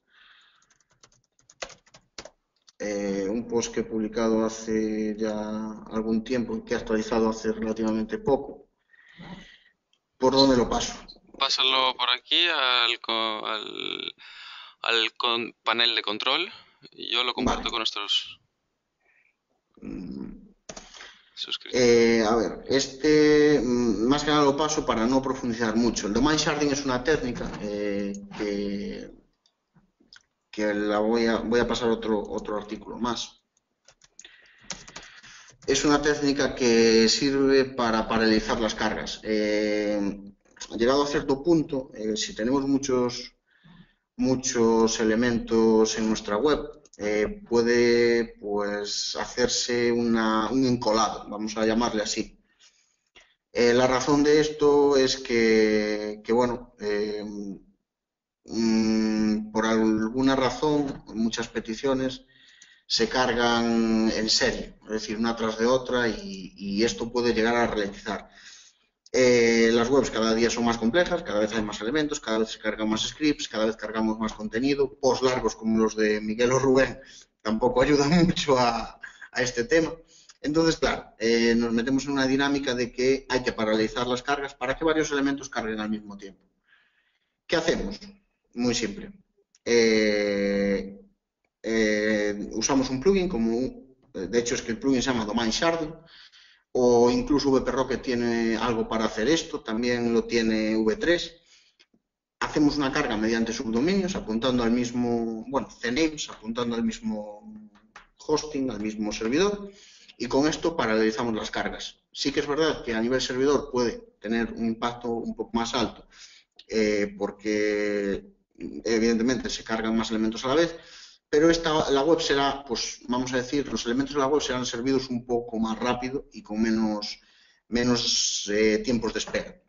que he publicado hace ya algún tiempo y que he actualizado hace relativamente poco. ¿Por dónde lo paso? Pásalo por aquí al panel de control y yo lo comparto con nuestros suscriptores. A ver, más que nada lo paso para no profundizar mucho. El domain sharding es una técnica que la voy a pasar otro artículo más. Es una técnica que sirve para paralelizar las cargas. Llegado a cierto punto, si tenemos muchos elementos en nuestra web, puede pues hacerse un encolado, vamos a llamarle así. La razón de esto es que bueno, por alguna razón, muchas peticiones se cargan en serie, es decir, una tras de otra y esto puede llegar a ralentizar. Las webs cada día son más complejas, cada vez hay más elementos, cada vez se cargan más scripts, cada vez cargamos más contenido. Posts largos como los de Miguel o Rubén tampoco ayudan mucho a este tema. Entonces, claro, nos metemos en una dinámica de que hay que paralizar las cargas para que varios elementos carguen al mismo tiempo. ¿Qué hacemos? Muy simple. Usamos un plugin, de hecho es que el plugin se llama Domain Sharding, o incluso VPRocket tiene algo para hacer esto, también lo tiene V3. Hacemos una carga mediante subdominios apuntando al mismo, bueno, cnames, apuntando al mismo hosting, al mismo servidor, y con esto paralelizamos las cargas. Sí que es verdad que a nivel servidor puede tener un impacto un poco más alto, porque evidentemente se cargan más elementos a la vez, pero la web será, pues vamos a decir, los elementos de la web serán servidos un poco más rápido y con menos tiempos de espera.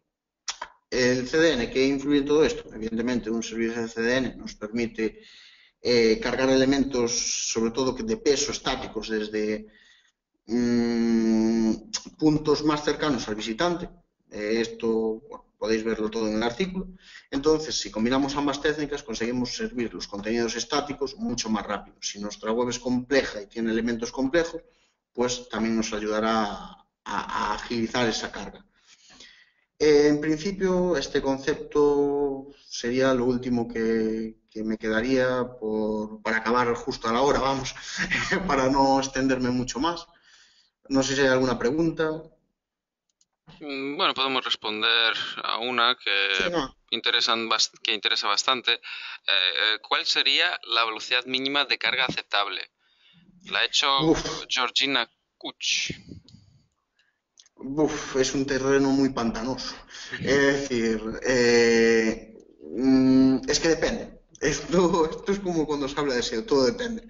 El CDN, ¿qué influye en todo esto? Evidentemente, un servicio de CDN nos permite cargar elementos, sobre todo de peso, estáticos, desde puntos más cercanos al visitante. Esto, bueno, podéis verlo todo en el artículo. Entonces, si combinamos ambas técnicas, conseguimos servir los contenidos estáticos mucho más rápido. Si nuestra web es compleja y tiene elementos complejos, pues también nos ayudará a agilizar esa carga. En principio, este concepto sería lo último que me quedaría para acabar justo a la hora, vamos, para no extenderme mucho más. No sé si hay alguna pregunta. Bueno, podemos responder a una que, Sí, no. que interesa bastante. ¿Cuál sería la velocidad mínima de carga aceptable? La ha hecho Georgina Kuch. Es un terreno muy pantanoso. Es decir, es que depende. Esto es como cuando se habla de SEO, todo depende.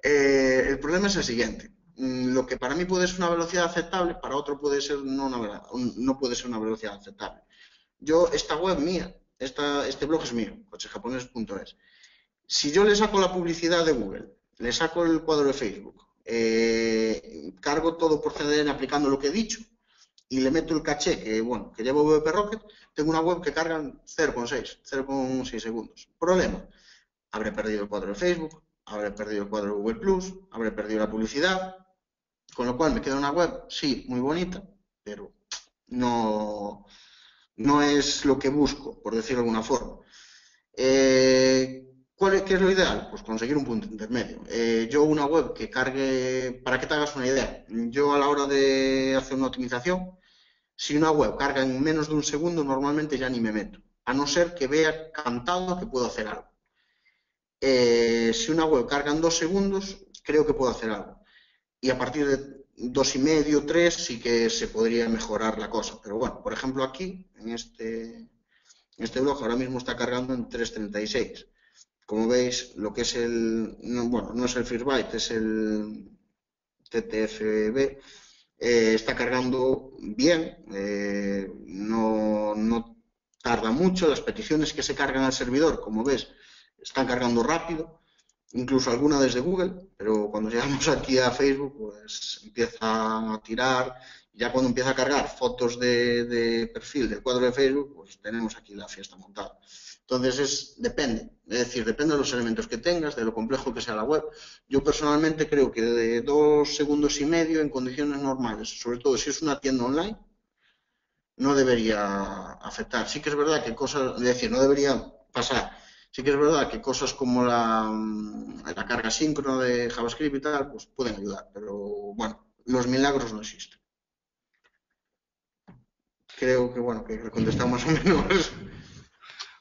El problema es el siguiente. Lo que para mí puede ser una velocidad aceptable, para otro puede ser no puede ser una velocidad aceptable. Yo, esta web mía, este blog es mío, cochejaponeses.es. Si yo le saco la publicidad de Google, le saco el cuadro de Facebook, cargo todo por CDN aplicando lo que he dicho, y le meto el caché que, bueno, que lleva VP Rocket, tengo una web que carga en 0,6 segundos. Problema, habré perdido el cuadro de Facebook, habré perdido el cuadro de Google Plus, habré perdido la publicidad, con lo cual me queda una web, sí, muy bonita, pero no es lo que busco, por decirlo de alguna forma. ¿Qué es lo ideal? Pues conseguir un punto intermedio. Yo una web que cargue, para que te hagas una idea, yo a la hora de hacer una optimización, si una web carga en menos de un segundo, normalmente ya ni me meto, a no ser que vea cantado que puedo hacer algo. Si una web carga en 2 segundos, creo que puedo hacer algo. Y a partir de 2,5, 3, sí que se podría mejorar la cosa. Pero bueno, por ejemplo aquí, en este blog ahora mismo está cargando en 3,36. Como veis, lo que es no es el Firstbyte, es el TTFB, está cargando bien, no tarda mucho. Las peticiones que se cargan al servidor, como ves, están cargando rápido, incluso alguna desde Google, pero cuando llegamos aquí a Facebook, pues empieza a tirar. Ya cuando empieza a cargar fotos de perfil del cuadro de Facebook, pues tenemos aquí la fiesta montada. Entonces depende, es decir, depende de los elementos que tengas, de lo complejo que sea la web. Yo personalmente creo que de 2,5 segundos en condiciones normales, sobre todo si es una tienda online, no debería afectar. Sí que es verdad que cosas, es decir, no debería pasar. Sí que es verdad que cosas como la carga síncrona de JavaScript y tal, pues pueden ayudar, pero bueno, los milagros no existen. Creo que, bueno, que he contestado más o menos.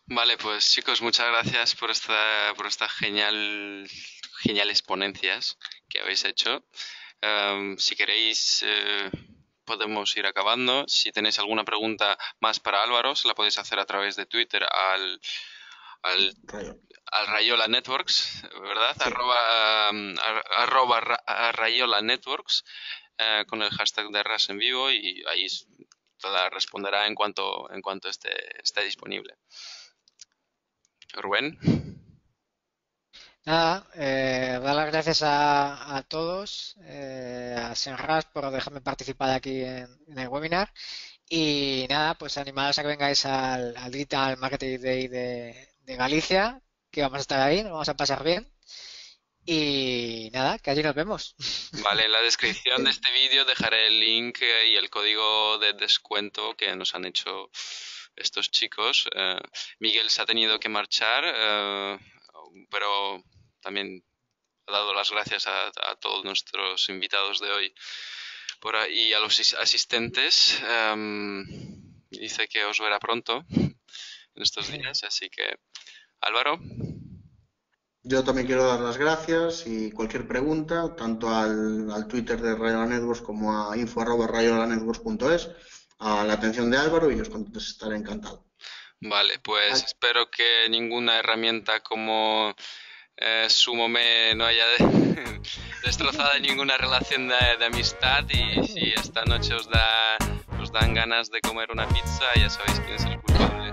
Vale, pues chicos, muchas gracias por esta geniales ponencias que habéis hecho. Si queréis, podemos ir acabando. Si tenéis alguna pregunta más para Álvaro, se la podéis hacer a través de Twitter al Rayola Networks, ¿verdad? Sí. Arroba Rayola Networks, con el hashtag de RAS en vivo, y ahí la responderá en cuanto esté disponible. Rubén. Nada, dar las gracias a todos, a Senras por dejarme participar aquí en el webinar, y nada, pues animaros a que vengáis al Digital Marketing Day de Galicia, que vamos a estar ahí, nos vamos a pasar bien, y nada, que allí nos vemos. Vale, en la descripción de este vídeo dejaré el link y el código de descuento que nos han hecho estos chicos. Miguel se ha tenido que marchar, pero también ha dado las gracias a todos nuestros invitados de hoy y a los asistentes. Dice que os verá pronto en estos días, así que Álvaro. Yo también quiero dar las gracias, y cualquier pregunta, tanto al Twitter de Rayola Networks como a info@rayolanetworks.es, a la atención de Álvaro, y os estaré encantado. Vale, pues espero que ninguna herramienta como Sumome no haya destrozado ninguna relación de amistad, y si esta noche os dan ganas de comer una pizza, ya sabéis quién es el culpable.